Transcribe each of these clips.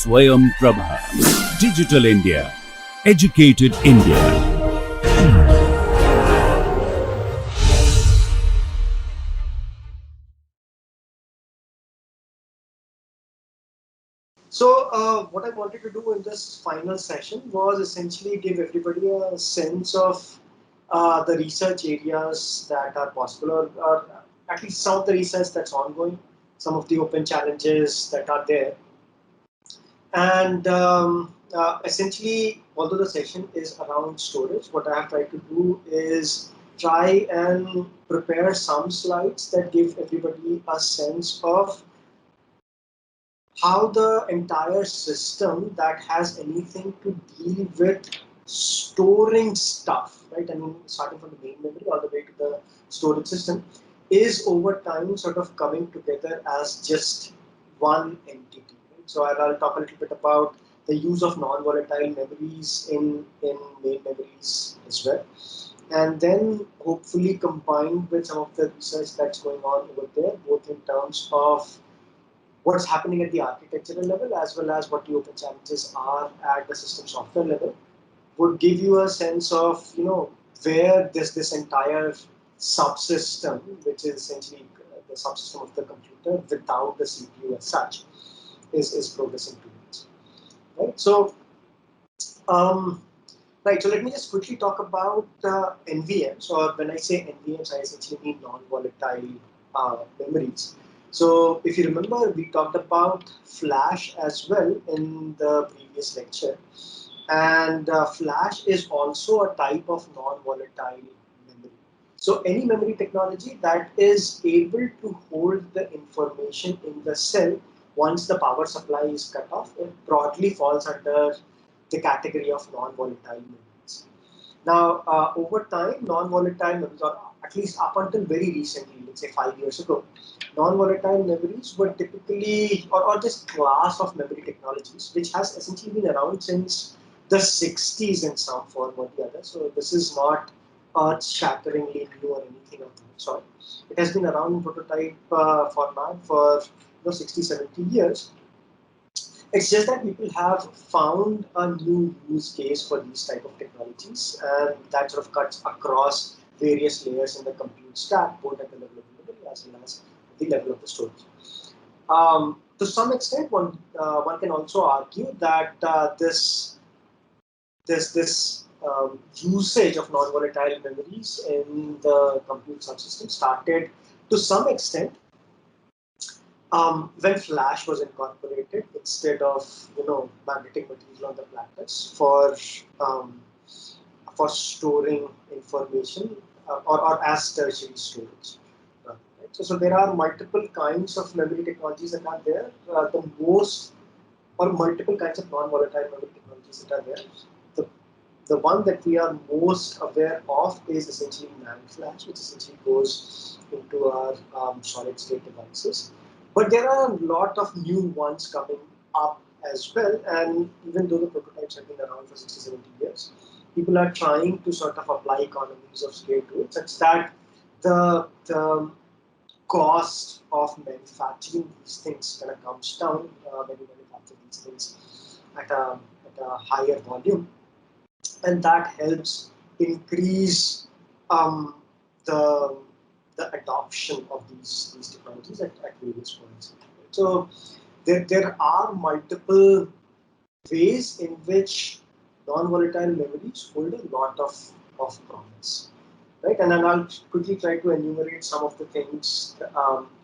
Swayam Prabha. Digital India. Educated India. So what I wanted to do in this final session was essentially give everybody a sense of the research areas that are possible, or at least some of the research that's ongoing, some of the open challenges that are there. And essentially, although the session is around storage, what I have tried to do is try and prepare some slides that give everybody a sense of how the entire system that has anything to deal with storing stuff, right? I mean, starting from the main memory all the way to the storage system, is over time sort of coming together as just one entity. Right? So I'll talk a little bit about the use of non-volatile memories in main memories as well. And then hopefully combined with some of the research that's going on over there, both in terms of what's happening at the architectural level as well as what the open challenges are at the system software level, would give you a sense of where this entire subsystem, which is essentially the subsystem of the computer without the CPU as such, is progressing towards. Right. Um, right. So let me just quickly talk about NVMs, or when I say NVMs, I essentially mean non-volatile memories. So if you remember, we talked about flash as well in the previous lecture. And flash is also a type of non-volatile memory. So any memory technology that is able to hold the information in the cell once the power supply is cut off, it broadly falls under the category of non-volatile memories. Now, over time, non-volatile memories, or at least up until very recently, let's say 5 years ago, non-volatile memories were typically, or this class of memory technologies, which has essentially been around since the 60s in some form or the other. So this is not earth-shatteringly new or anything of that sort. It has been around in prototype format for 60, 70 years. It's just that people have found a new use case for these type of technologies, and that sort of cuts across various layers in the compute stack, both at the level of the memory as well as the level of the storage. To some extent, one can also argue that this usage of non-volatile memories in the compute subsystem started to some extent when flash was incorporated instead of magnetic material on the platters um, for storing information or as tertiary storage. Right? So there are multiple kinds of memory technologies that are there. The most or multiple kinds of non-volatile memory technologies that are there. The the one that we are most aware of is essentially NAND flash, which essentially goes into our solid state devices. But there are a lot of new ones coming up as well. And even though the prototypes have been around for 60, 70 years, people are trying to sort of apply economies of scale to it, such that the cost of manufacturing these things kind of comes down when you manufacture these things at a higher volume, and that helps increase um, the the adoption of these technologies at various points. So there are multiple ways in which non-volatile memories hold a lot of promise. Right, and then I'll quickly try to enumerate some of the things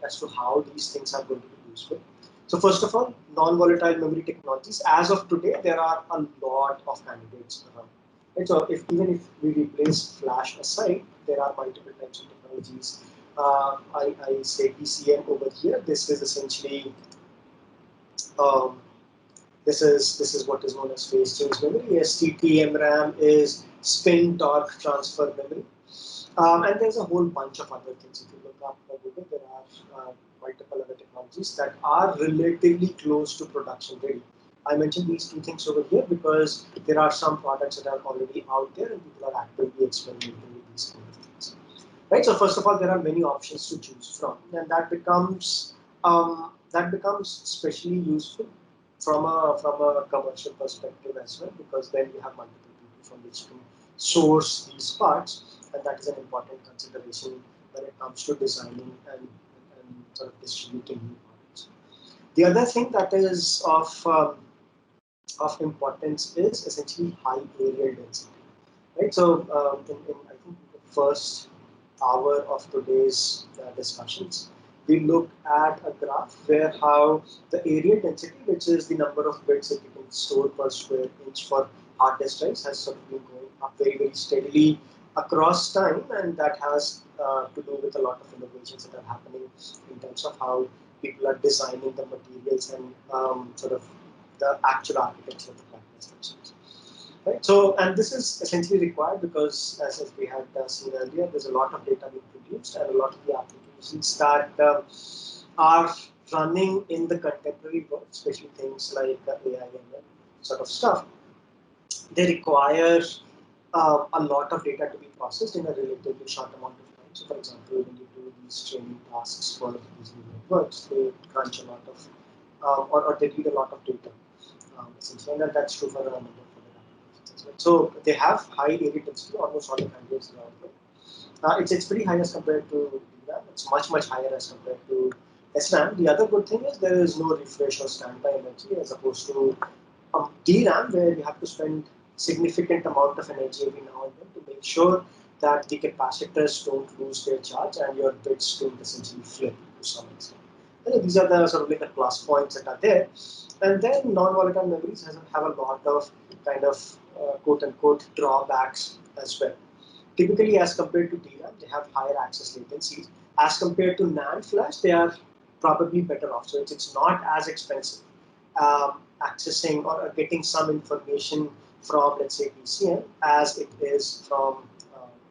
as to how these things are going to be useful. So first of all, non-volatile memory technologies. As of today, there are a lot of candidates around. Right? So even if we replace flash aside, there are multiple types of technologies. I say PCM over here. This is essentially um, this is what is known as phase change memory. STT-MRAM is spin torque transfer memory. And there's a whole bunch of other things. If you look up Google, there are multiple other technologies that are relatively close to production ready. I mentioned these two things over here because there are some products that are already out there and people are actively experimenting with these kind of things. Right. So first of all, there are many options to choose from, and that becomes especially useful from a commercial perspective as well, because then you have multiple people from which to source these parts, and that is an important consideration when it comes to designing and sort of distributing new products. The other thing that is of importance is essentially high areal density. Right. So, in I think the first hour of today's discussions, we looked at a graph where how the area density, which is the number of bits that you can store per square inch for hard disk drives, has sort of been going up very, very steadily across time, and that has to do with a lot of innovations that are happening in terms of how people are designing the materials and sort of the actual architecture of the platforms themselves. Right. So, and this is essentially required because, as we had seen earlier, there's a lot of data being produced, and a lot of the applications that are running in the contemporary world, especially things like AI and sort of stuff, they require a lot of data to be processed in a relatively short amount of time. So, for example, when you do these training tasks for these new networks, they crunch a lot of, or they need a lot of data, essentially, and that's true for a number of other applications as well. So, they have high area density, almost all the candidates around them. It's pretty high as compared to DRAM. It's much higher as compared to SRAM. The other good thing is there is no refresh or standby energy as opposed to DRAM, where you have to spend significant amount of energy every now and then to make sure that the capacitors don't lose their charge and your bits don't essentially flip to some extent. These are the sort of like the plus points that are there. And then non-volatile memories have a lot of kind of quote unquote drawbacks as well. Typically, as compared to DRAM, they have higher access latencies. As compared to NAND flash, they are probably better off. So it's not as expensive accessing or getting some information from, let's say, PCM as it is from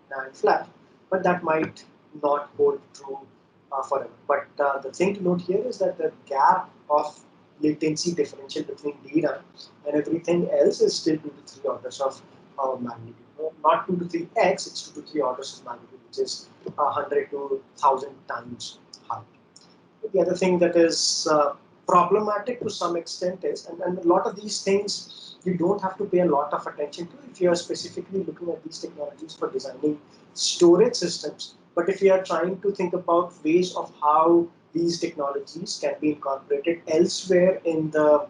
NAND flash. But that might not hold true forever. But the thing to note here is that the gap of latency differential between DRAM and everything else is still 2 to 3 orders of magnitude. Not 2 to 3x, it's 2 to 3 orders of magnitude, which is 100 to 1,000 times higher. The other thing that is problematic to some extent is, and a lot of these things you don't have to pay a lot of attention to if you are specifically looking at these technologies for designing storage systems. But if you are trying to think about ways of how these technologies can be incorporated elsewhere in the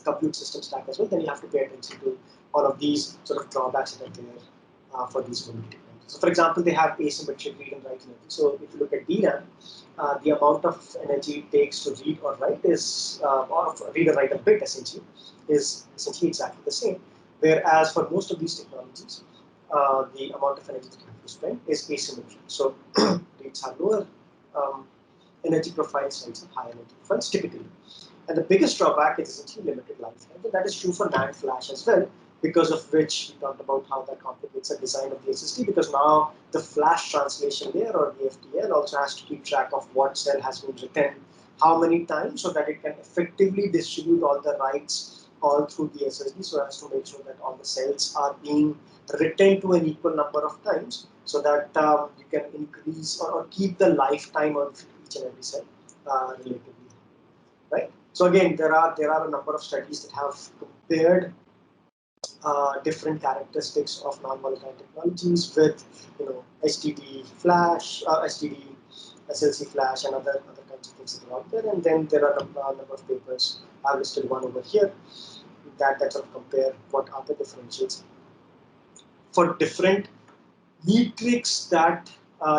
compute system stack as well, then you have to pay attention to all of these sort of drawbacks that are there for these memory technologies. So, for example, they have asymmetric read and write energy. So, if you look at DRAM, the amount of energy it takes to read or write is, or read or write a bit essentially, is essentially exactly the same. Whereas for most of these technologies, the amount of energy that you have to spend is asymmetric. So, rates are lower, energy profiles, rates are higher energy profiles typically. And the biggest drawback is essentially limited lifetime. And that is true for NAND flash as well, because of which we talked about how that complicates the design of the SSD, because now the flash translation layer or the FTL also has to keep track of what cell has been written, how many times, so that it can effectively distribute all the writes all through the SSD, so as to make sure that all the cells are being written to an equal number of times, so that you can increase or keep the lifetime of each and every cell relatively high, right? So again, there are a number of studies that have compared different characteristics of non-volatile technologies with, STD flash, STD, SLC flash, and other kinds of things that are out there. And then there are a number of papers. I've listed one over here that sort of compare what are the differentials for different metrics that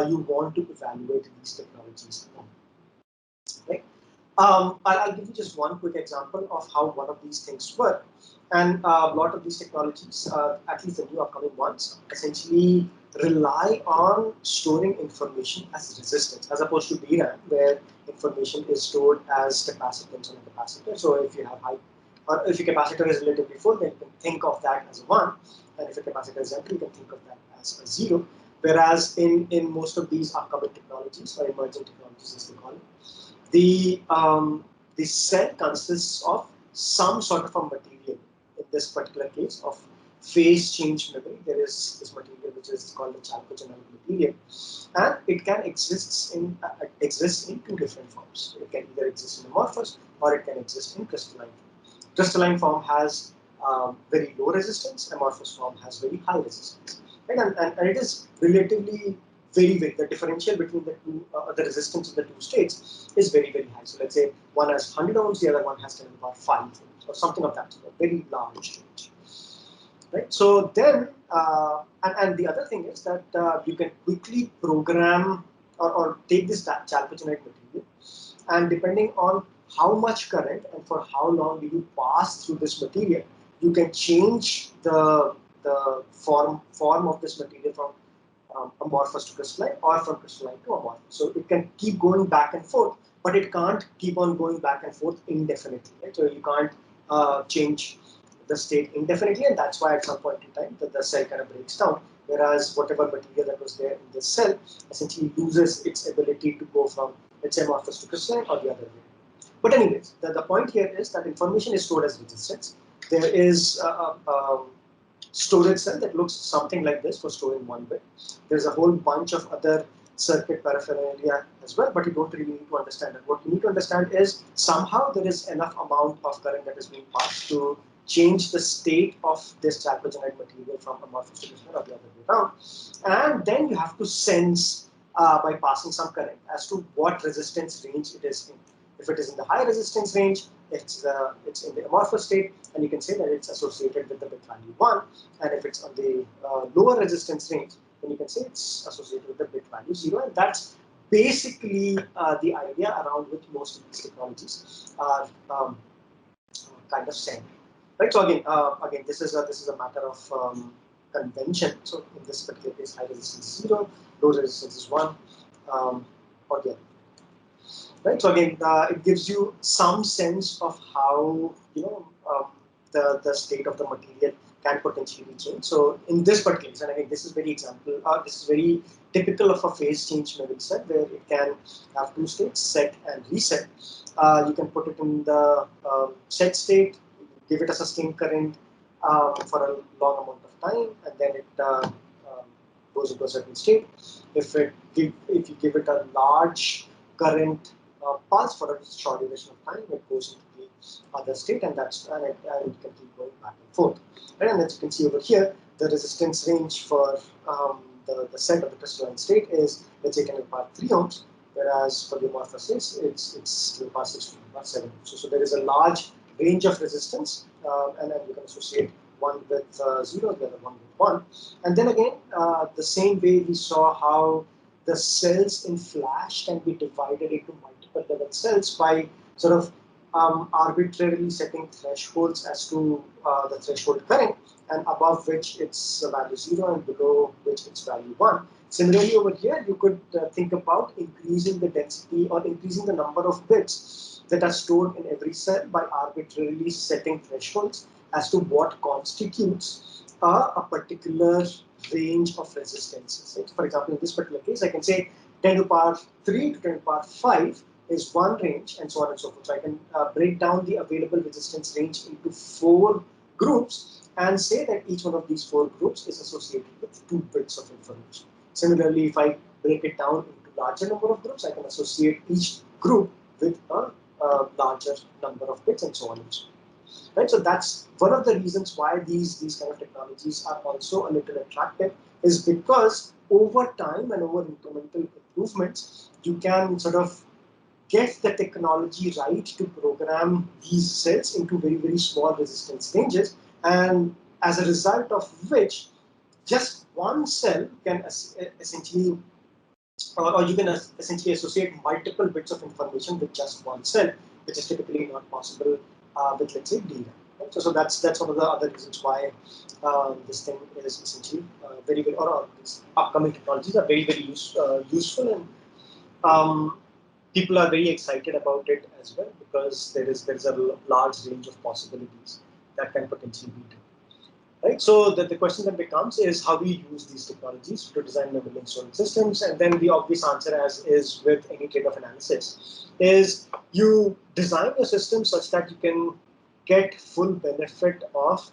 you want to evaluate these technologies on. Right? I'll give you just one quick example of how one of these things work. And a lot of these technologies, at least the new upcoming ones, essentially rely on storing information as resistance, as opposed to DRAM, where information is stored as capacitance on a capacitor. So if you have high, or if your capacitor is relatively full, then you can think of that as a 1. And if your capacitor is empty, you can think of that as a 0. Whereas in most of these upcoming technologies, or emerging technologies as they call it, the cell consists of some sort of a material. In this particular case of phase change memory, there is this material which is called the chalcogeneric material, and it can exist in 2 different forms. It can either exist in amorphous or it can exist in crystalline. crystalline form has very low resistance, amorphous form has very high resistance. Right? And it is relatively very, the differential between the two, the resistance of the two states is very, very high. So let's say one has 100 ohms, the other one has 10 to the power 5 ohms, or something of that sort, very large range. Right? So then, and the other thing is that you can quickly program or take this chalcogenide material, and depending on how much current and for how long do you pass through this material, you can change the form of this material from amorphous to crystalline or from crystalline to amorphous. So it can keep going back and forth, but it can't keep on going back and forth indefinitely. Right? So you can't change the state indefinitely, and that's why at some point in time the cell kind of breaks down, whereas whatever material that was there in this cell essentially loses its ability to go from, let's say, amorphous to crystalline or the other way. But anyways, the point here is that information is stored as resistance. There is a storage cell that looks something like this for storing 1 bit. There's a whole bunch of other circuit paraphernalia as well, but you don't really need to understand that. What you need to understand is somehow there is enough amount of current that is being passed to change the state of this chalcogenide material from amorphous to crystalline or the other way around. And then you have to sense by passing some current as to what resistance range it is in. If it is in the high resistance range, it's in the amorphous state, and you can say that it's associated with the bit value 1. And if it's on the lower resistance range, then you can say it's associated with the bit value 0. And that's basically the idea around which most of these technologies are kind of centered. Right. So again, this is a matter of convention. So in this particular case, high resistance is 0, low resistance is 1, or the other. Right. So again, it gives you some sense of how the state of the material can potentially be changed. So in this particular case, and again, this is very typical of a phase change memory cell where it can have two states, set and reset. You can put it in the set state, give it a sustained current for a long amount of time, and then it goes into a certain state. If you give it a large current pulse for a short duration of time, it goes into the other state, and it can keep going back and forth. Right? And as you can see over here, the resistance range for the set of the crystalline state is, let's say, 10 to the power 3 ohms, whereas for the amorphous it's 10 to the power 6 to 10 to the power 7 ohms. So there is a large range of resistance, and then you can associate one with 0, the other one with 1. And then again, the same way we saw how the cells in flash can be divided into multiple level cells by sort of arbitrarily setting thresholds as to the threshold current, and above which it's value 0 and below which it's value 1. Similarly, over here, you could think about increasing the density or increasing the number of bits that are stored in every cell by arbitrarily setting thresholds as to what constitutes a particular range of resistances. Right? For example, in this particular case, I can say 10 to the power 3 to 10 to the power 5 is one range, and so on and so forth. So I can break down the available resistance range into 4 groups and say that each one of these 4 groups is associated with 2 bits of information. Similarly, if I break it down into larger number of groups, I can associate each group with a larger number of bits, and so on and so on. Right? So that's one of the reasons why these kind of technologies are also a little attractive, is because over time and over incremental improvements, you can sort of get the technology right to program these cells into very, very small resistance ranges, and as a result of which, just one cell can essentially, or you can essentially associate multiple bits of information with just one cell, which is typically not possible with, let's say, DRAM. Right? So that's one of the other reasons why this thing is essentially very, very, or these upcoming technologies are very, very useful, and people are very excited about it as well, because there's a large range of possibilities that can potentially be done. Right? So the question that becomes is how we use these technologies to design memory and storage systems. And then the obvious answer, as is with any trade-off analysis, is you design a system such that you can get full benefit of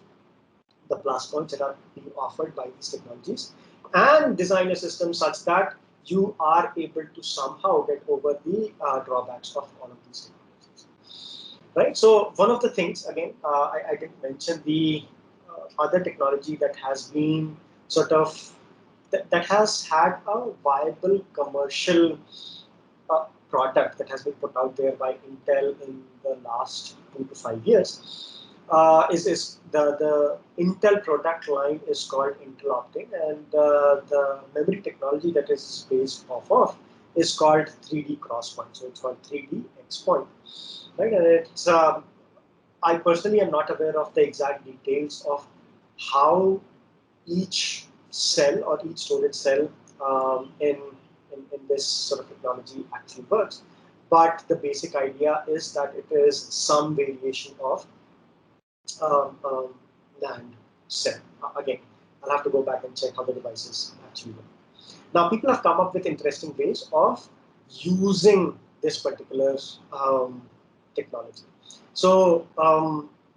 the plus points that are being offered by these technologies, and design a system such that you are able to somehow get over the drawbacks of all of these technologies. right? So one of the things, again, I didn't mention the other technology that has been sort of that has had a viable commercial product that has been put out there by Intel in the last 2 to 5 years. Is the Intel product line is called Intel Optane, and the memory technology that is based off of is called 3D Crosspoint. So it's called 3D Xpoint, right? And it's I personally am not aware of the exact details of how each cell or each storage cell in this sort of technology actually works. But the basic idea is that it is some variation of um, um, NAND cell. Again, I'll have to go back and check how the devices actually work. Now, people have come up with interesting ways of using this particular technology. So,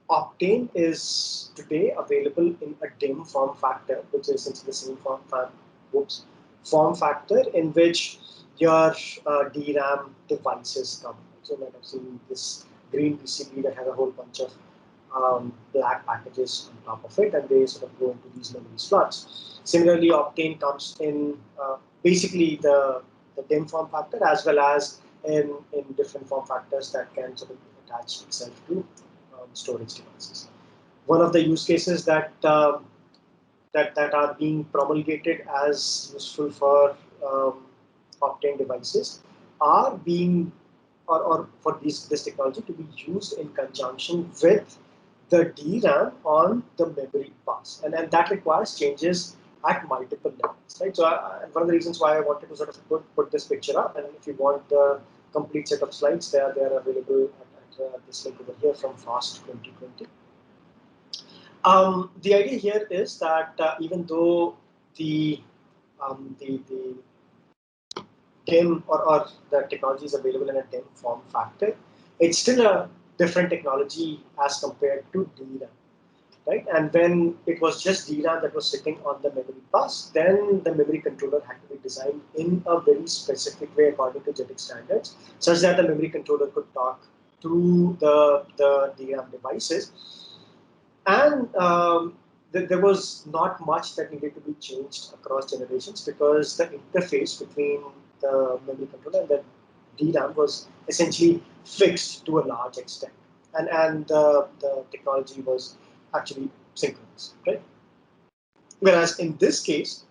Optane is today available in a DIMM form factor, which is essentially the same form factor in which your DRAM devices come. So, you might have seen this green PCB that has a whole bunch of black packages on top of it, and they sort of go into these memory slots. Similarly, Optane comes in basically the DIMM form factor as well as in different form factors that can sort of attach itself to storage devices. One of the use cases that are being promulgated as useful for Optane devices are being or for this technology to be used in conjunction with the DRAM on the memory bus, and that requires changes at multiple levels, right? So one of the reasons why I wanted to sort of put this picture up, and if you want the complete set of slides, they are available at this link over here from Fast 2020. The idea here is that even though the DIMM or the technology is available in a DIMM form factor, it's still a different technology as compared to DRAM, right? And when it was just DRAM that was sitting on the memory bus, then the memory controller had to be designed in a very specific way according to JEDEC standards, such that the memory controller could talk to the DRAM devices. And there was not much that needed to be changed across generations because the interface between the memory controller and the DRAM was essentially fixed to a large extent. And the technology was actually synchronous, right? Whereas in this case,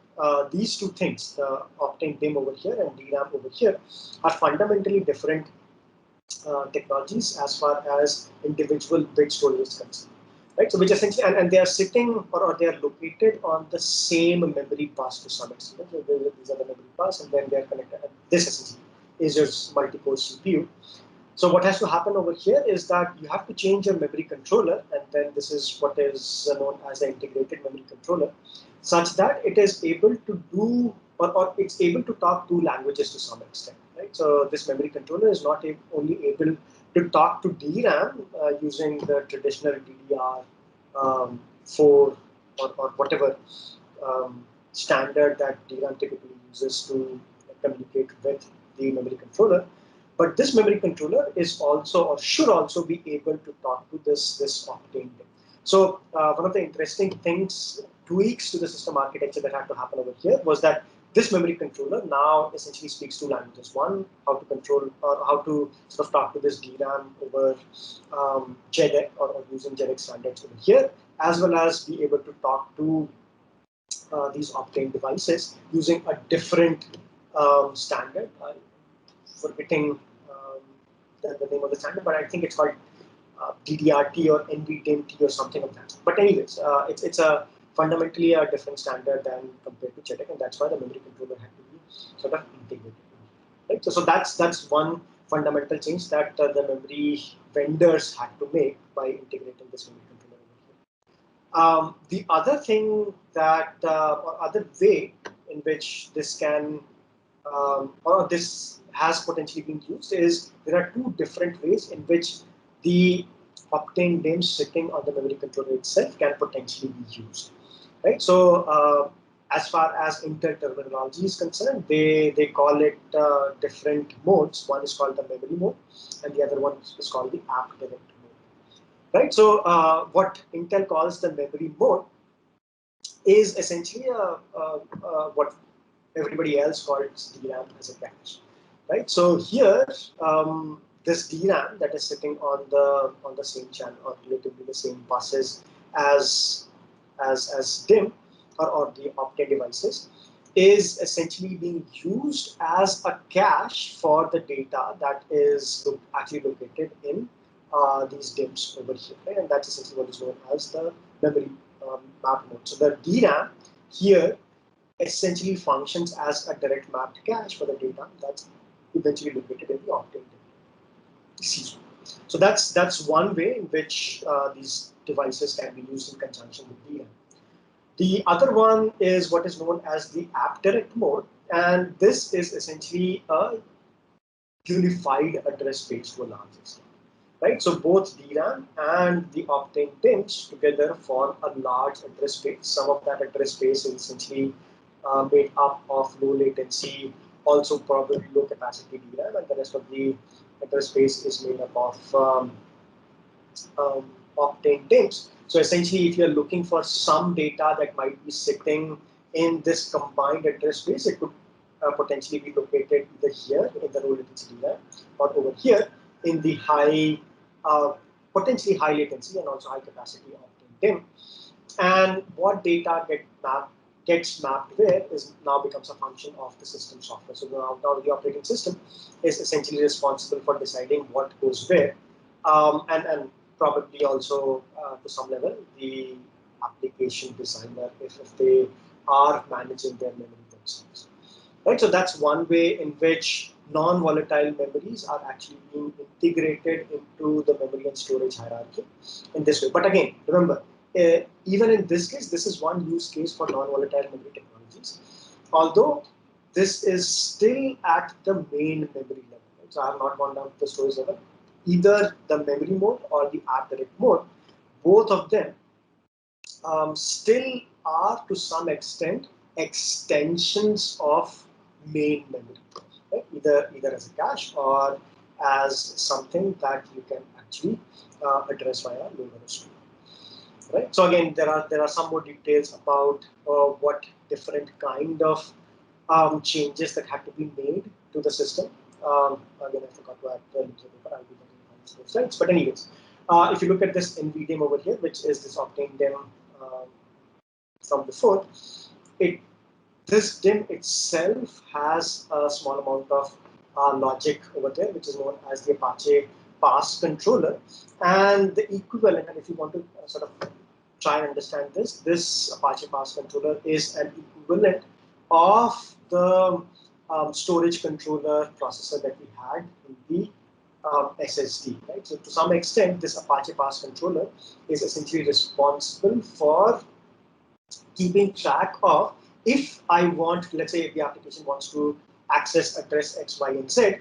these two things, the Optane DIMM over here and DRAM over here, are fundamentally different technologies as far as individual bit storage is concerned. Right? So which essentially, and they are sitting or they are located on the same memory bus to some extent. So these are the memory bus, and then they are connected. And this essentially is your multi-core CPU. So what has to happen over here is that you have to change your memory controller, and then this is what is known as the integrated memory controller, such that it is able to do or it's able to talk two languages to some extent. Right? So this memory controller is not only able to talk to DRAM using the traditional DDR4 or whatever standard that DRAM typically uses to communicate with the memory controller. But this memory controller is also or should also be able to talk to this Optane DIMM. So one of the interesting things, tweaks to the system architecture that had to happen over here was that this memory controller now essentially speaks two languages. One, how to control or how to sort of talk to this DRAM over JEDEC or using JEDEC standards over here, as well as be able to talk to these Optane devices using a different standard. Forgetting the name of the standard, but I think it's called DDRT or NVDIMT or something like that. But anyways, it's a fundamentally a different standard than compared to JEDEC, and that's why the memory controller had to be sort of integrated. Right? So that's one fundamental change that the memory vendors had to make by integrating this memory controller over here. The other thing that, or other way in which this can, or this has potentially been used is there are two different ways in which the Optane DIMM sitting on the memory controller itself can potentially be used. Right. So as far as Intel terminology is concerned, they call it different modes. One is called the memory mode, and the other one is called the app direct right? So what Intel calls the memory mode is essentially what everybody else calls DRAM as a cache, right? So here, this DRAM that is sitting on the same channel or relatively the same buses as DIMM or the Optane devices is essentially being used as a cache for the data that is actually located in these DIMMs over here, right? And that's essentially what is known as the memory map node. So the DRAM here essentially functions as a direct mapped cache for the data that's eventually located in the Optane C. So that's one way in which these devices can be used in conjunction with DRAM. The other one is what is known as the app direct mode, and this is essentially a unified address space to a large extent. Right? So both DRAM and the Optane DIMMs together form a large address space. Some of that address space is essentially made up of low latency, also probably low capacity DRAM, and the rest of the address space is made up of Optane DIMMs. So essentially, if you're looking for some data that might be sitting in this combined address space, it could potentially be located either here in the low latency DRAM or over here in the potentially high latency and also high capacity Optane DIMM. And what data gets mapped where is now becomes a function of the system software. So now the operating system is essentially responsible for deciding what goes where, and probably also to some level the application designer if they are managing their memory themselves. Right, so that's one way in which non-volatile memories are actually being integrated into the memory and storage hierarchy in this way. But again, remember, even in this case, this is one use case for non-volatile memory technologies. Although this is still at the main memory level. Right? So I have not gone down to the storage level. Either the memory mode or the app direct mode, both of them still are to some extent extensions of main memory, right? Either as a cache or as something that you can actually address via loader or store. Right. So again, there are some more details about what different kind of changes that have to be made to the system. Again, I forgot to add the link here, but I'll be getting those slides. But anyways, if you look at this NVDIMM over here, which is this Optane DIMM from before, it this DIMM itself has a small amount of logic over there, which is known as the Apache pass controller. And the equivalent, and if you want to sort of try and understand this, this Apache pass controller is an equivalent of the storage controller processor that we had in the SSD. Right? So to some extent, this Apache pass controller is essentially responsible for keeping track of if I want, let's say if the application wants to access address X, Y, and Z,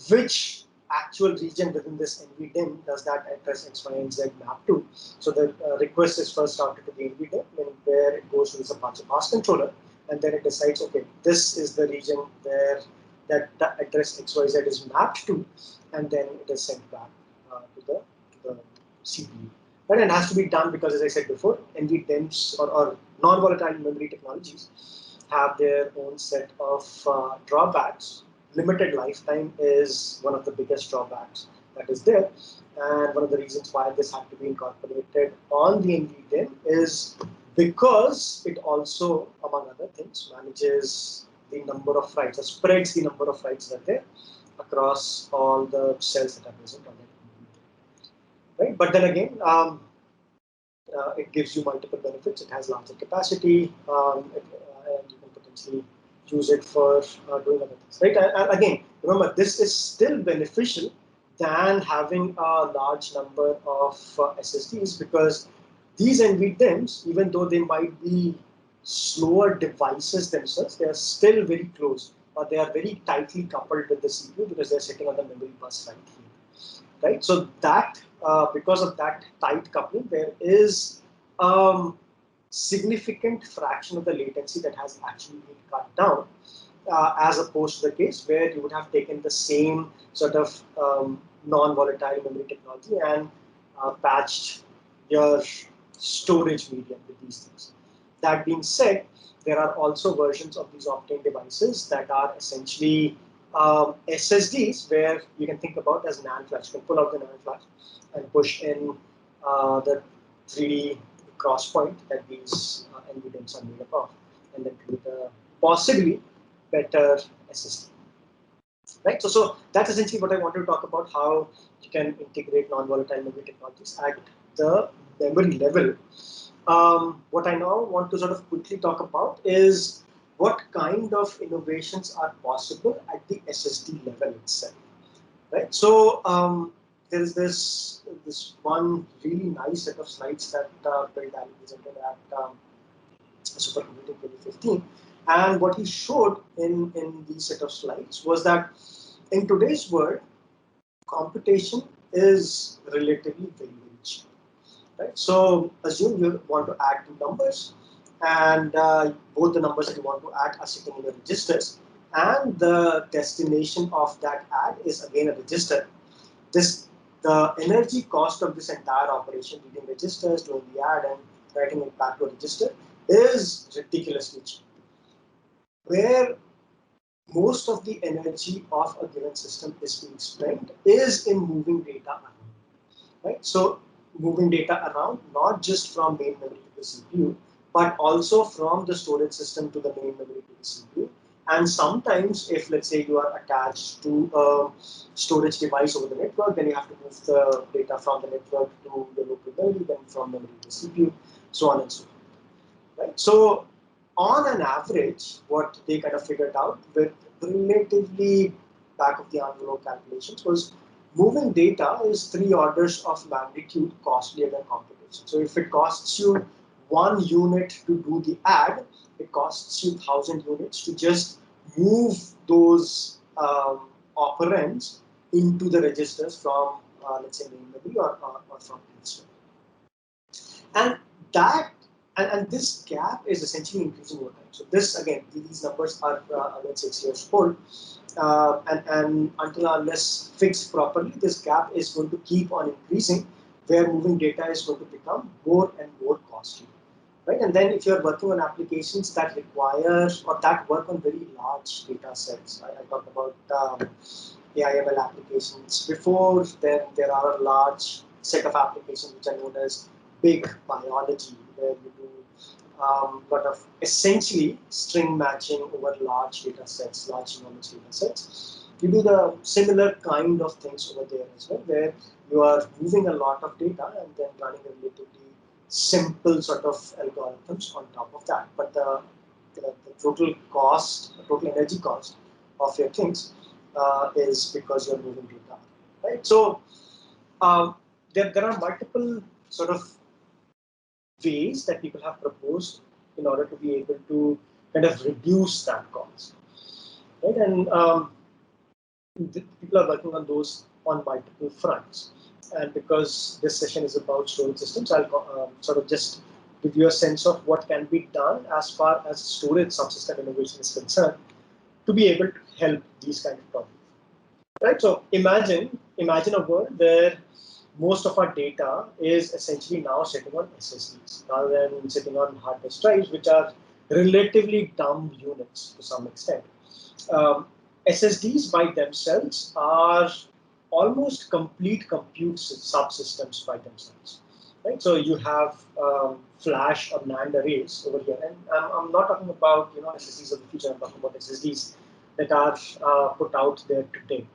which actual region within this NVDIMM does that address X, Y, and Z map to. So the request is first routed to the NVDIMM, where it goes to this Apache pass controller, and then it decides, okay, this is the region where that address XYZ is mapped to, and then it is sent back to the CPU. But it has to be done because, as I said before, NVDIMMs or non-volatile memory technologies have their own set of drawbacks. Limited lifetime is one of the biggest drawbacks that is there. And one of the reasons why this had to be incorporated on the NVDIMM is because it also, among other things, manages the number of writes, or spreads the number of writes that are there across all the cells that are present on it. Right? But then again, it gives you multiple benefits. It has larger capacity, and you can potentially use it for doing other things. Right? And again, remember, this is still beneficial than having a large number of SSDs, because these NVDIMMs, even though they might be slower devices themselves, they are still very close, or they are very tightly coupled with the CPU because they're sitting on the memory bus right here. Right? So that because of that tight coupling, there is significant fraction of the latency that has actually been cut down, as opposed to the case where you would have taken the same sort of non-volatile memory technology and patched your storage medium with these things. That being said, there are also versions of these Optane devices that are essentially SSDs, where you can think about as NAND flash. You can pull out the NAND flash and push in the 3D cross point that these NVDIMMs are made up of, and then create a possibly better SSD. Right? So that's essentially what I want to talk about, how you can integrate non-volatile memory technologies at the memory level. What I now want to sort of quickly talk about is what kind of innovations are possible at the SSD level itself. Right? So there is this one really nice set of slides that Bill Daly presented at Supercomputing 2015. And what he showed in these set of slides was that in today's world, computation is relatively very, very cheap. Right? So assume you want to add two numbers, and both the numbers that you want to add are sitting in the registers, and the destination of that add is again a register. The energy cost of this entire operation, reading registers, doing the add, and writing it back to a register, is ridiculously cheap. Where most of the energy of a given system is being spent is in moving data around. Right? So moving data around not just from main memory to the CPU, but also from the storage system to the main memory to the CPU. And sometimes, if let's say you are attached to a storage device over the network, then you have to move the data from the network to the local memory, then from memory to the CPU, so on and so forth. Right? So on an average, what they kind of figured out with relatively back of the envelope calculations was moving data is 3 orders of magnitude costlier than computation. So if it costs you 1 unit to do the add, it costs you 1,000 units to just move those operands into the registers from, let's say, main memory or from register. And that and this gap is essentially increasing over time. So this again, these numbers are about 6 years old, and until unless fixed properly, this gap is going to keep on increasing, where moving data is going to become more and more costly. Right? And then if you're working on applications that require or that work on very large data sets, I talked about AI/ML applications before. Then there are a large set of applications which are known as big biology, where you do lot of essentially string matching over large data sets, large knowledge data sets. You do the similar kind of things over there as well, where you are moving a lot of data and then running a relatively simple sort of algorithms on top of that. But the total cost, the total energy cost of your things is because you're moving data, right? So there are multiple sort of ways that people have proposed in order to be able to kind of reduce that cost, right? And people are working on those on multiple fronts. And because this session is about storage systems, I'll sort of just give you a sense of what can be done as far as storage subsystem innovation is concerned to be able to help these kind of problems. Right? So imagine a world where most of our data is essentially now sitting on SSDs rather than sitting on hard disk drives, which are relatively dumb units to some extent. SSDs by themselves are almost complete compute subsystems by themselves. Right? So you have flash or NAND arrays over here, and I'm not talking about SSDs of the future. I'm talking about SSDs that are put out there today.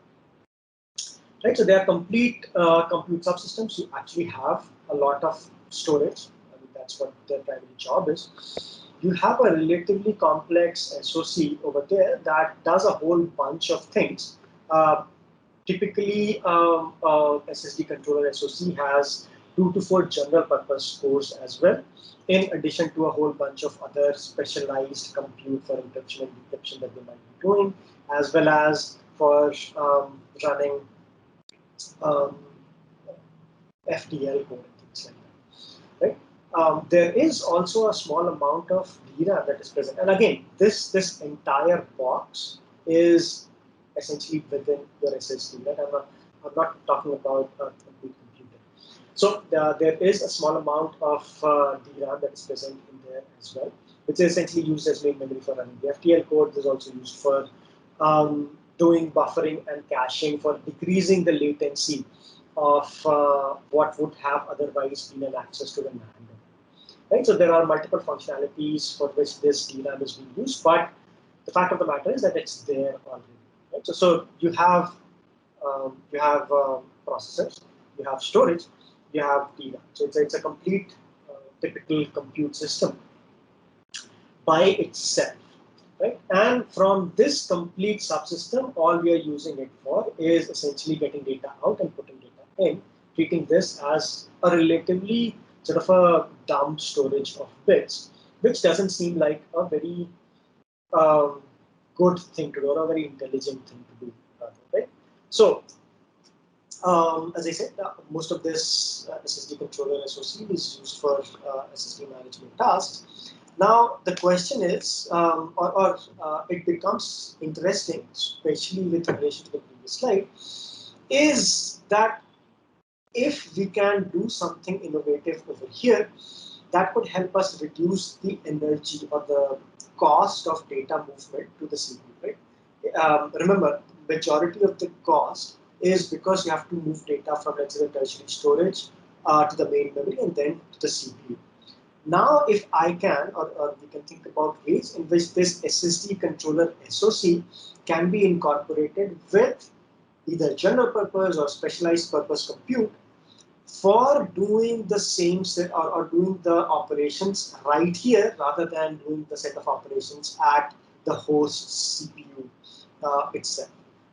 Right, so they are complete compute subsystems. You actually have a lot of storage. I mean, that's what their primary job is. You have a relatively complex SoC over there that does a whole bunch of things. Typically, SSD controller SoC has 2 to 4 general purpose cores as well, in addition to a whole bunch of other specialized compute for encryption and decryption that they might be doing, as well as for running FTL code and things like that, right? There is also a small amount of DRAM that is present, and again, this entire box is essentially within your SSD. Right? I'm not talking about a complete computer. So there is a small amount of DRAM that is present in there as well, which is essentially used as main memory for running the FTL code. This is also used for doing buffering and caching for decreasing the latency of what would have otherwise been an access to the NAND. Right? So there are multiple functionalities for which this DRAM is being used, but the fact of the matter is that it's there already. Right? So you have processors, you have storage, you have DRAM. So it's a complete typical compute system by itself. Right? And from this complete subsystem, all we are using it for is essentially getting data out and putting data in, treating this as a relatively sort of a dumb storage of bits, which doesn't seem like a very um, good thing to do or a very intelligent thing to do, rather, right? So, as I said, most of this SSD controller SoC is used for SSD management tasks. Now, the question is, or it becomes interesting, especially with relation to the previous slide, is that if we can do something innovative over here, that could help us reduce the energy or the cost of data movement to the CPU, right? Remember, majority of the cost is because you have to move data from, let's say, the tertiary storage to the main memory and then to the CPU. Now, if I can, or we can think about ways in which this SSD controller SoC can be incorporated with either general purpose or specialized purpose compute for doing the same set or doing the operations right here rather than doing the set of operations at the host CPU itself.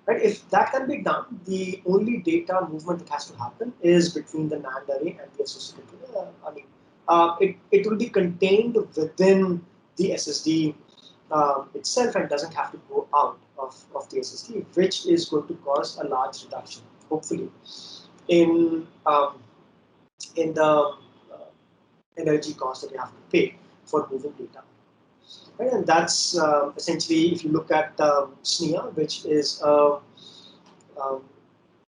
Right? If that can be done, the only data movement that has to happen is between the NAND array and the SoC controller. It will be contained within the SSD itself and doesn't have to go out of the SSD, which is going to cause a large reduction, hopefully, in the energy cost that you have to pay for moving data. Right? And that's essentially, if you look at SNIA, which is a um,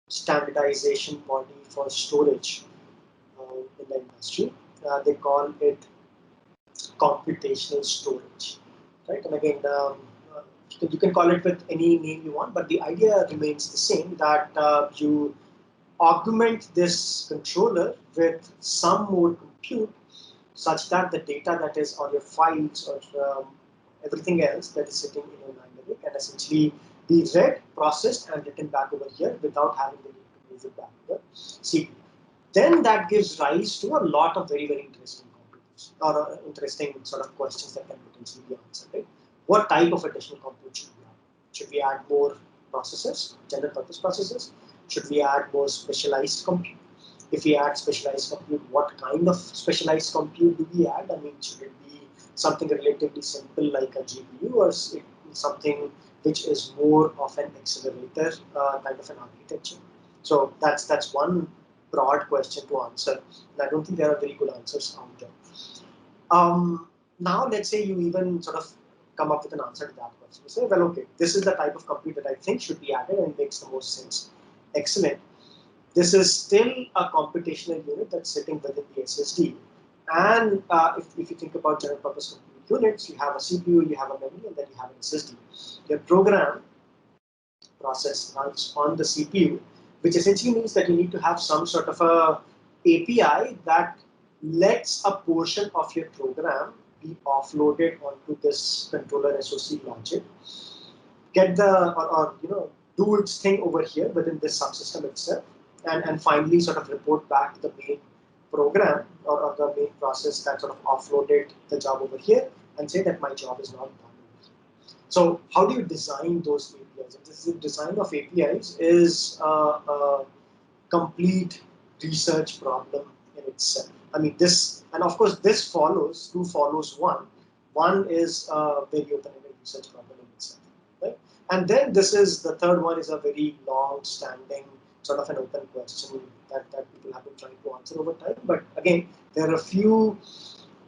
standardization body for storage in the industry, they call it computational storage. Right? And again, you can call it with any name you want, but the idea remains the same, that you augment this controller with some more compute such that the data that is on your files or everything else that is sitting in your memory can essentially be read, processed, and written back over here without having the need to move it back to the CPU. Then that gives rise to a lot of very, very interesting computations or interesting sort of questions that can potentially be answered. Right? What type of additional compute should we have? Should we add more processors, general purpose processors? Should we add more specialized compute? If we add specialized compute, what kind of specialized compute do we add? I mean, should it be something relatively simple like a GPU, or is it something which is more of an accelerator kind of an architecture? So that's one broad question to answer. And I don't think there are very good answers out there. Now, let's say you even sort of come up with an answer to that question. You say, well, okay, this is the type of compute that I think should be added and makes the most sense. Excellent. This is still a computational unit that's sitting within the SSD. And if you think about general purpose compute units, you have a CPU, you have a memory, and then you have an SSD. Your program process runs on the CPU, which essentially means that you need to have some sort of a API that lets a portion of your program be offloaded onto this controller SoC logic, get the or do its thing over here within this subsystem itself, and finally sort of report back to the main program or the main process that sort of offloaded the job over here and say that my job is not done. So how do you design those APIs? And this is the design of APIs is a complete research problem in itself. I mean, this, and of course, two follows one. One is a very open-ended research problem in itself, right? And then the third one is a very long-standing sort of an open question that people have been trying to answer over time. But again, there are a few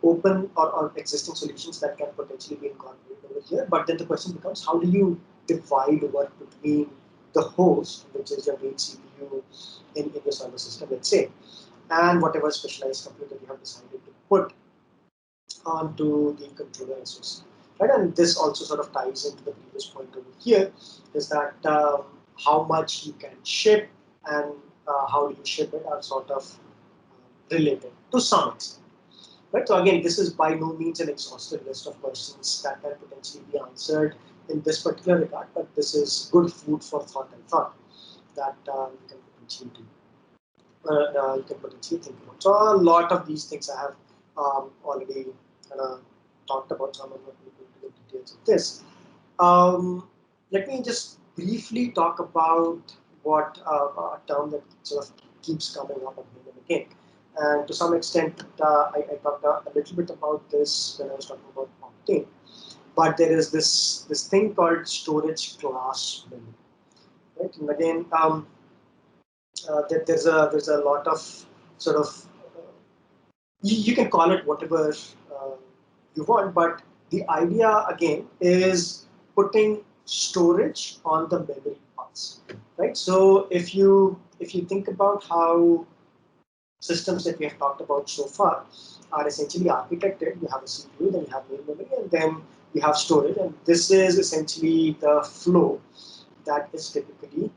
open or existing solutions that can potentially be incorporated over here. But then the question becomes, how do you divide work between the host, which is your main CPU in your server system, let's say, and whatever specialized computer you have decided to put onto the controller SoC. Right? And this also sort of ties into the previous point over here, is that how much you can ship and how do you ship it are sort of related to some extent. Right? So again, this is by no means an exhaustive list of questions that can potentially be answered in this particular regard, but this is good food for thought and thought that you can potentially do. You can potentially think about. So a lot of these things I have already talked about, so I'm not going to go into the details of this. Let me just briefly talk about what a term that sort of keeps coming up again and again. And to some extent, I talked a little bit about this when I was talking about Octane. But there is this thing called storage class memory. Right? And again, there's a lot of sort of you can call it whatever you want, but the idea again is putting storage on the memory bus, right? So if you think about how systems that we have talked about so far are essentially architected, you have a CPU, then you have main memory, and then you have storage, and this is essentially the flow that is typically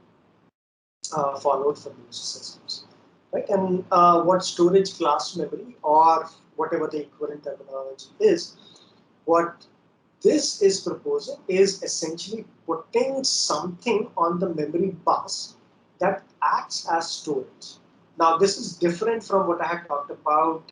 followed for those systems, right? And what storage class memory or whatever the equivalent terminology is, what this is proposing is essentially putting something on the memory bus that acts as storage. Now, this is different from what I had talked about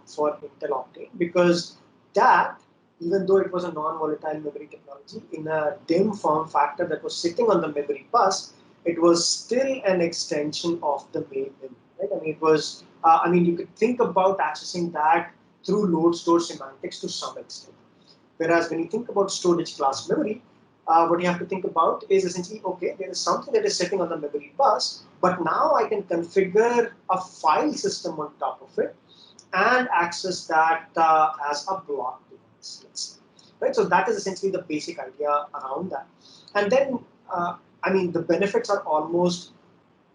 for Intel Optane, because that, even though it was a non-volatile memory technology, in a DIMM form factor that was sitting on the memory bus, it was still an extension of the main memory. Right? I mean, it was. You could think about accessing that through load store semantics to some extent. Whereas when you think about storage class memory, what you have to think about is essentially, okay, there is something that is sitting on the memory bus, but now I can configure a file system on top of it and access that as a block device, let's say. Right? So that is essentially the basic idea around that. And then, the benefits are almost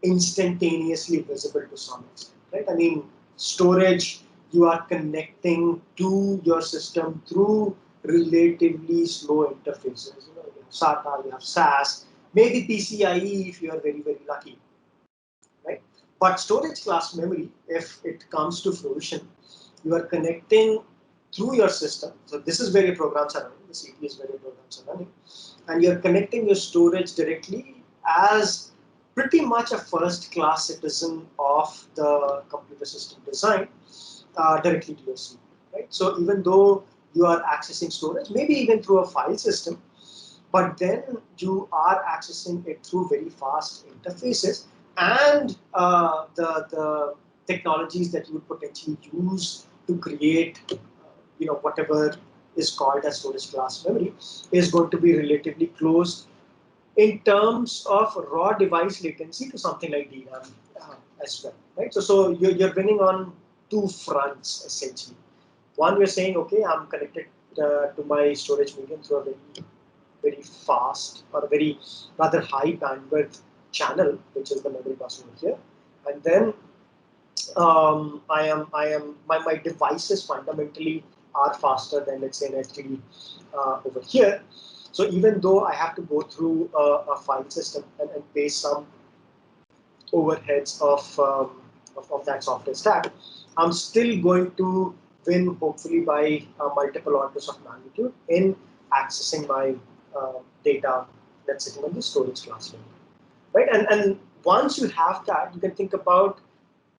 instantaneously visible to some extent, right? I mean, storage, you are connecting to your system through relatively slow interfaces. You have SATA, you have SAS, maybe PCIe if you are very, very lucky, right? But storage class memory, if it comes to fruition, you are connecting through your system. So this is where your programs are running, the CPU is where your programs are running, and you're connecting your storage directly as pretty much a first-class citizen of the computer system design directly to your CPU, right? So even though you are accessing storage, maybe even through a file system, but then you are accessing it through very fast interfaces and the technologies that you would potentially use to create, whatever is called as storage class memory is going to be relatively close in terms of raw device latency to something like DRAM as well, right? So you're bringing on two fronts essentially. One, we're saying, okay, I'm connected to my storage medium through a very, very fast or a very rather high bandwidth channel, which is the memory bus over here, and then my devices fundamentally are faster than, let's say, an HDD over here. So even though I have to go through a file system and pay some overheads of that software stack, I'm still going to win, hopefully by multiple orders of magnitude in accessing my data that's sitting on the storage class memory, right? And once you have that, you can think about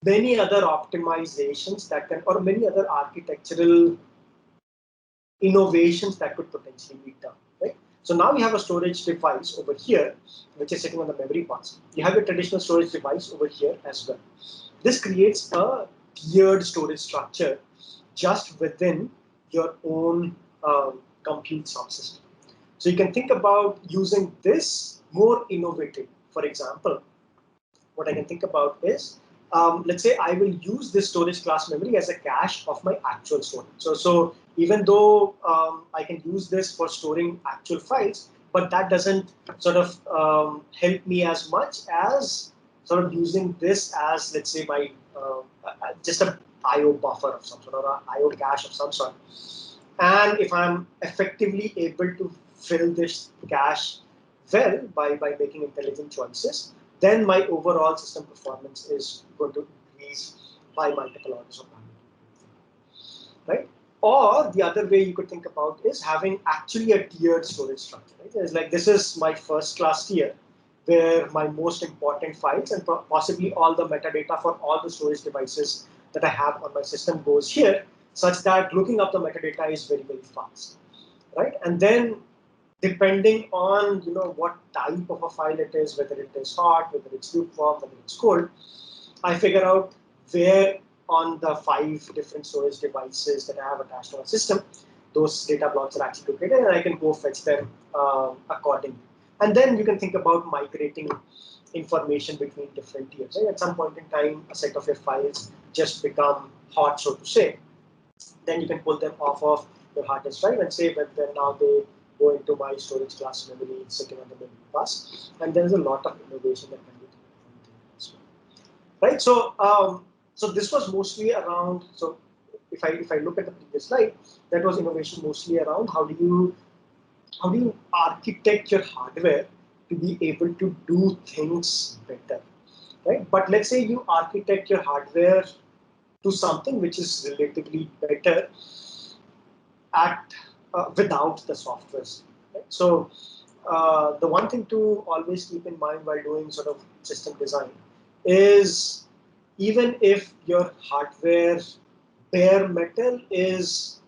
many other optimizations that can, or many other architectural innovations that could potentially be done, right? So now you have a storage device over here, which is sitting on the memory bus. You have a traditional storage device over here as well. This creates a tiered storage structure just within your own compute subsystem. So you can think about using this more innovative. For example, what I can think about is, let's say I will use this storage class memory as a cache of my actual storage. So even though I can use this for storing actual files, but that doesn't sort of help me as much as sort of using this as, let's say, my just a IO buffer of some sort or a IO cache of some sort. And if I'm effectively able to fill this cache well by making intelligent choices, then my overall system performance is going to increase by multiple orders of magnitude, right? Or the other way you could think about is having actually a tiered storage structure. Right? It's like this is my first class tier, where my most important files and possibly all the metadata for all the storage devices that I have on my system goes here, such that looking up the metadata is very, very fast, right? And then depending on what type of a file it is, whether it is hot, whether it's lukewarm, whether it's cold, I figure out where on the 5 different storage devices that I have attached to my system, those data blocks are actually located, and I can go fetch them accordingly. And then you can think about migrating information between different tiers. Right? At some point in time, a set of your files just become hot, so to say. Then you can pull them off of your hard disk drive and say that then now they go into my storage class memory sitting on the memory bus. And there's a lot of innovation that can be done from there as well. Right? So this was mostly around. So if I look at the previous slide, that was innovation mostly around how do you architect your hardware to be able to do things better, right? But let's say you architect your hardware to something which is relatively better at without the software. Right? So the one thing to always keep in mind while doing sort of system design is even if your hardware bare metal is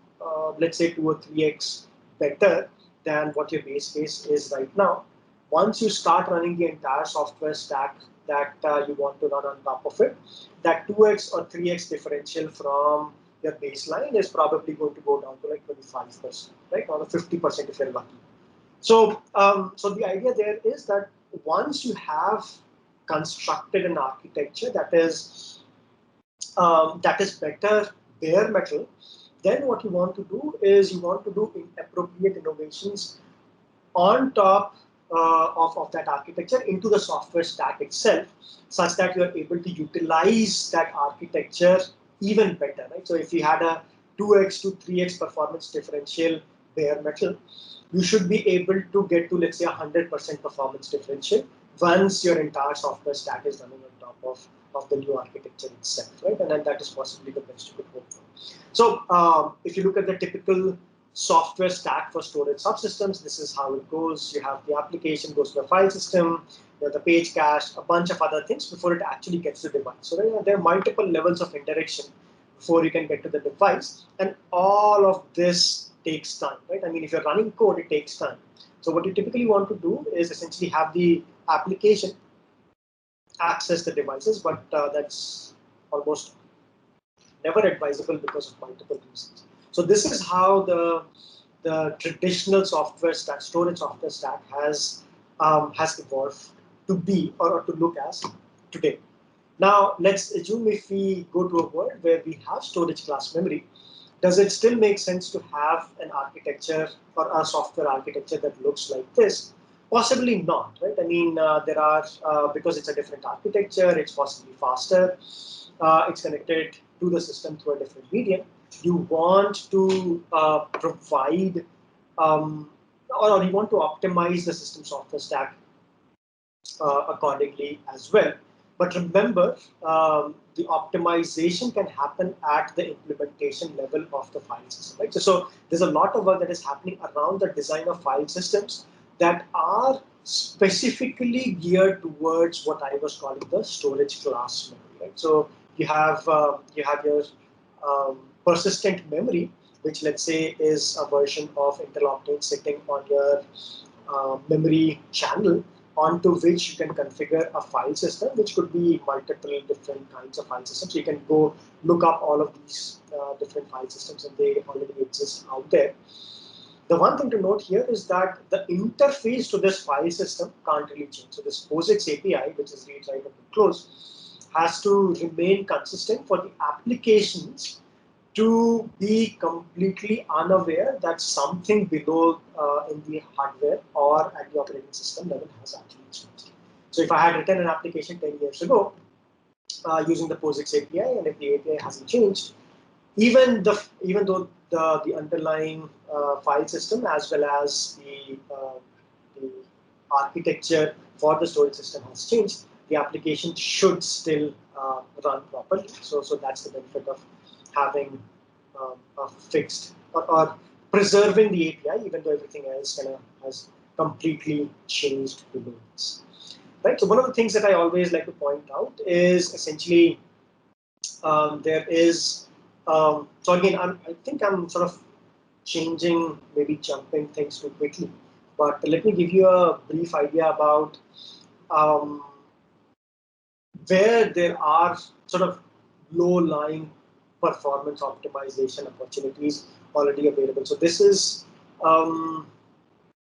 let's say 2 or 3x better than what your base case is right now, once you start running the entire software stack that you want to run on top of it, that 2x or 3x differential from your baseline is probably going to go down to like 25%, right? Or 50% if you're lucky. So the idea there is that once you have constructed an architecture that is better bare metal, then what you want to do is you want to do appropriate innovations on top of that architecture into the software stack itself, such that you are able to utilize that architecture even better, right? So if you had a 2x to 3x performance differential bare metal, you should be able to get to, let's say, 100% performance differential once your entire software stack is running on top of the new architecture itself, right? And then that is possibly the best you could hope for. So if you look at the typical software stack for storage subsystems, this is how it goes. You have the application goes to the file system, you have the page cache, a bunch of other things before it actually gets to the device. So there are multiple levels of interaction before you can get to the device, and all of this takes time, right? I mean, if you're running code, it takes time. So what you typically want to do is essentially have the application access the devices, but that's almost never advisable because of multiple reasons. So this is how the traditional software stack, storage software stack has evolved to be or to look as today. Now let's assume if we go to a world where we have storage class memory, does it still make sense to have an architecture or a software architecture that looks like this? Possibly not, right? I mean, there are, because it's a different architecture, it's possibly faster, it's connected to the system through a different medium. You want to provide, or you want to optimize the system software stack accordingly as well. But remember, the optimization can happen at the implementation level of the file system. Right? So there's a lot of work that is happening around the design of file systems that are specifically geared towards what I was calling the storage class memory. Right? So you have your persistent memory, which let's say is a version of Intel Optane sitting on your memory channel, onto which you can configure a file system, which could be multiple different kinds of file systems. So you can go look up all of these different file systems, and they already exist out there. The one thing to note here is that the interface to this file system can't really change. So this POSIX API, which is read, write, open, close, has to remain consistent for the applications to be completely unaware that something below in the hardware or at the operating system level has actually changed. So if I had written an application 10 years ago using the POSIX API, and if the API hasn't changed, even though the underlying file system as well as the architecture for the storage system has changed, the application should still run properly. So that's the benefit of having a fixed or preserving the API, even though everything else kind of has completely changed below this. Right. So one of the things that I always like to point out is essentially there is. So again, I think I'm sort of changing, maybe jumping things too quickly. But let me give you a brief idea about um, where there are sort of low-lying performance optimization opportunities already available. So um,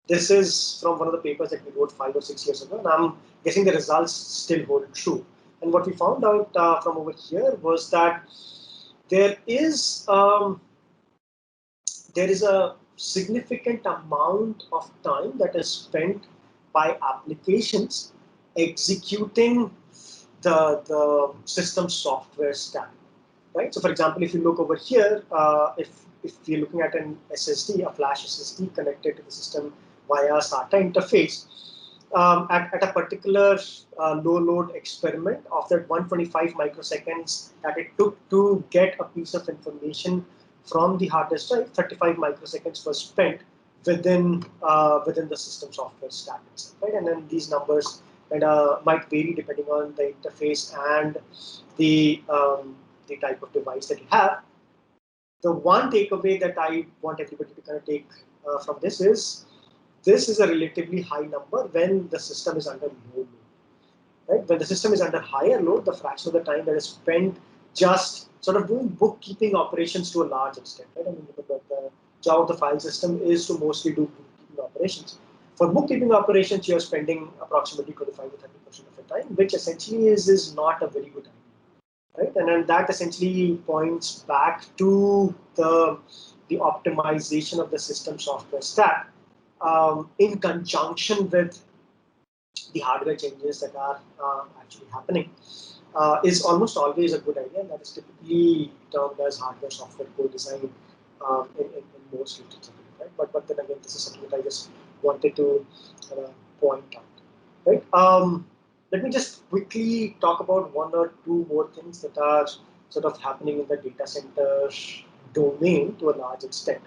this is from one of the papers that we wrote 5 or 6 years ago, and I'm guessing the results still hold true. And what we found out from over here was that there is um, there is a significant amount of time that is spent by applications executing the system software stack, right? So, for example, if you look over here, if you're looking at an SSD, a flash SSD connected to the system via SATA interface, at a particular low load experiment of that 125 microseconds that it took to get a piece of information from the hard disk drive, 35 microseconds was spent within the system software stack itself, right? And then these numbers might vary depending on the interface and the type of device that you have. The one takeaway that I want everybody to kind of take from this is a relatively high number when the system is under low load. Right? When the system is under higher load, the fraction of the time that is spent just sort of doing bookkeeping operations to a large extent. Right? I mean, the job of the file system is to mostly do bookkeeping operations. For bookkeeping operations, you're spending approximately 25 to 30% of the time, which essentially is not a very good idea. Right? And then that essentially points back to the optimization of the system software stack in conjunction with the hardware changes that are actually happening is almost always a good idea, and that is typically termed as hardware software co-design in most literature. Right? But then again, this is something that I just wanted to point out. Right? Let me just quickly talk about one or two more things that are sort of happening in the data center domain to a large extent.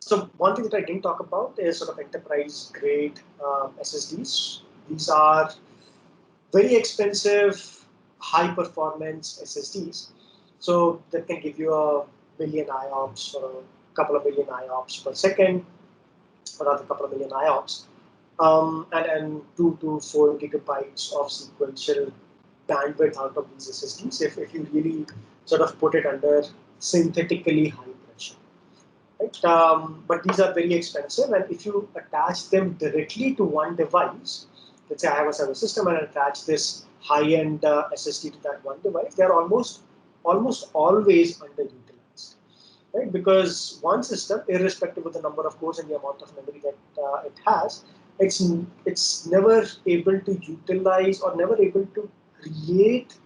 So one thing that I didn't talk about is sort of enterprise grade SSDs. These are very expensive, high performance SSDs. So that can give you a million IOPS or a couple of million IOPS per second, or rather a couple of million IOPS, and 2 to 4 gigabytes of sequential bandwidth out of these SSDs if you really sort of put it under synthetically high pressure. Right? But these are very expensive, and if you attach them directly to one device, let's say I have a server system and I attach this high-end SSD to that one device, they're almost always underutilized, right? Because one system, irrespective of the number of cores and the amount of memory that it has, it's never able to utilize or never able to create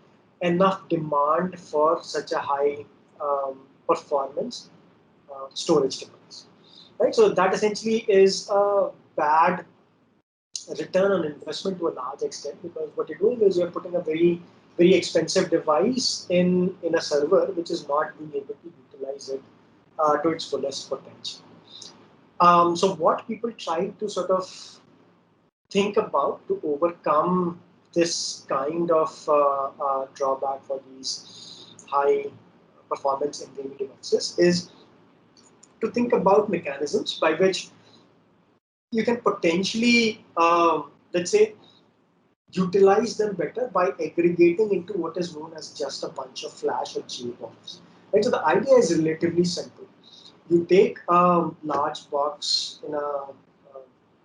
enough demand for such a high performance storage device, right? So that essentially is a bad return on investment to a large extent, because what you're doing is you're putting a very expensive device in a server which is not being able to utilize it to its fullest potential. So what people try to sort of think about to overcome this kind of drawback for these high performance NVMe devices is to think about mechanisms by which you can potentially, let's say, utilize them better by aggregating into what is known as just a bunch of flash or JBOFs. Right? So the idea is relatively simple. You take a large box in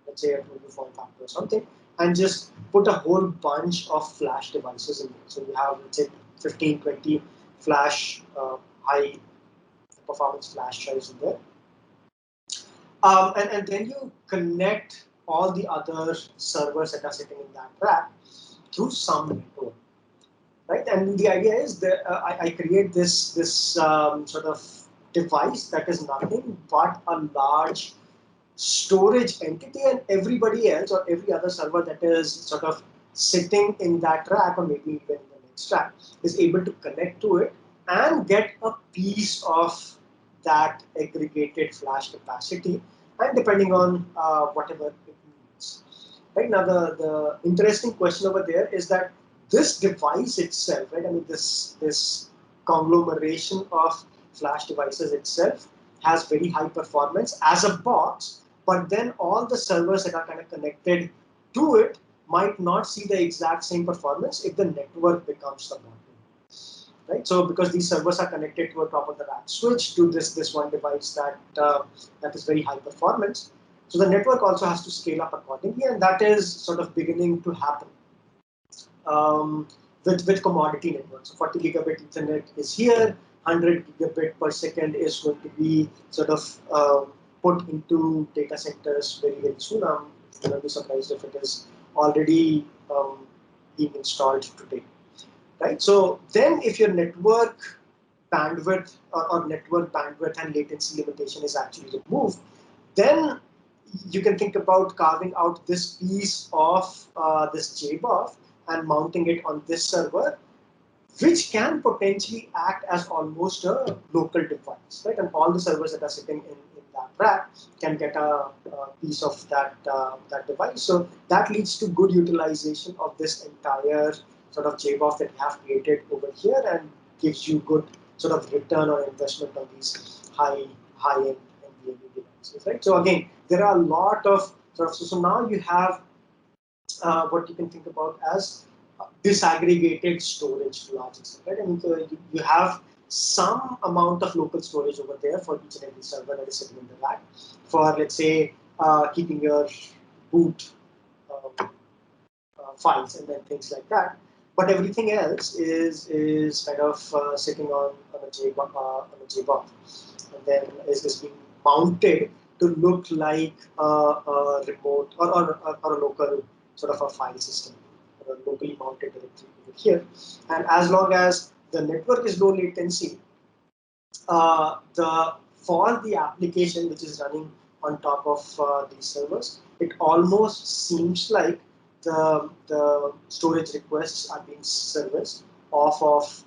let's say a 24 factor or something, and just put a whole bunch of flash devices in there. So you have, let's say, 15, 20 flash, high performance flash drives in there. And then you connect all the other servers that are sitting in that rack through some network, right? And the idea is that I create this sort of device that is nothing but a large storage entity, and everybody else or every other server that is sort of sitting in that rack or maybe even in the next rack is able to connect to it and get a piece of that aggregated flash capacity, and depending on whatever it needs. Right now, the interesting question over there is that this device itself, right? I mean, this conglomeration of flash devices itself has very high performance as a box, but then all the servers that are kind of connected to it might not see the exact same performance if the network becomes the bottleneck, right? So because these servers are connected to a top of the rack switch to this one device that is very high performance, so the network also has to scale up accordingly, and that is sort of beginning to happen um, with commodity networks. So 40 gigabit Ethernet is here, 100 gigabit per second is going to be sort of put into data centers very, very soon. I'm going to be surprised if it is already being installed today. Right? So then if your network bandwidth or network bandwidth and latency limitation is actually removed, then you can think about carving out this piece of this JBoF and mounting it on this server, which can potentially act as almost a local device, right? And all the servers that are sitting in that rack can get a piece of that device. So that leads to good utilization of this entire sort of JBoF that we have created over here, and gives you good sort of return on investment on these high-end NVMe devices, right? So again, there are a lot of sort of so now you have what you can think about as disaggregated storage to large extent, right? I mean, so you have some amount of local storage over there for each and every server that is sitting in the rack for, let's say, keeping your boot files and then things like that. But everything else is kind of sitting on a JBoF, and then is being mounted to look like a remote or a local sort of a file system, or a locally mounted directory over here. And as long as the network is low latency, the for the application which is running on top of these servers, it almost seems like the storage requests are being serviced off of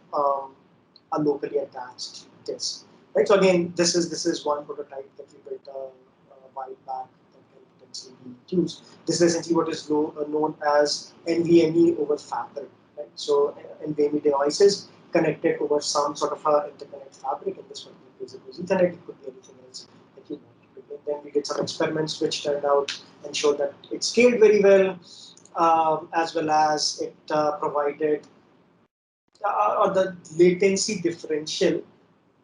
a locally attached disk. Right. So again, this is one prototype that we built a while back that can potentially be used. This is essentially what is known as NVMe over Fabric. Right. So NVMe devices connected over some sort of a interconnect fabric. In this particular case, it was Ethernet. It could be anything else that you want. And then we did some experiments which turned out and showed that it scaled very well, as well as it provided or the latency differential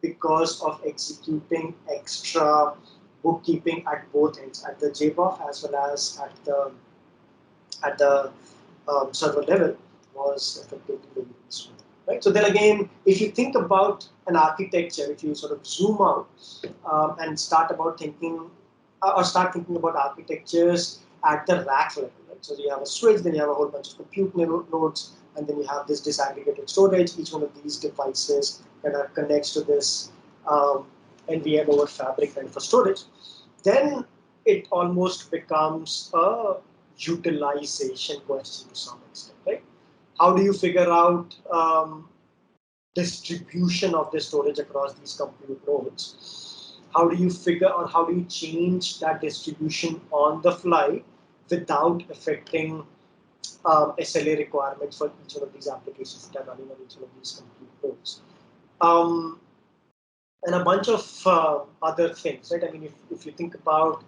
because of executing extra bookkeeping at both ends, at the JBoF as well as at the server level, was effectively very smooth. Right. So then again, if you think about an architecture, if you sort of zoom out and start thinking about architectures at the rack level. Right? So you have a switch, then you have a whole bunch of compute nodes, and then you have this disaggregated storage. Each one of these devices kind of connects to this NVM over Fabric kind of a storage. Then it almost becomes a utilization question to some extent, right? How do you figure out distribution of the storage across these compute nodes? How do you figure or how do you change that distribution on the fly without affecting SLA requirements for each one of these applications that are running on each one of these compute nodes? Um, and a bunch of other things, right? I mean, if you think about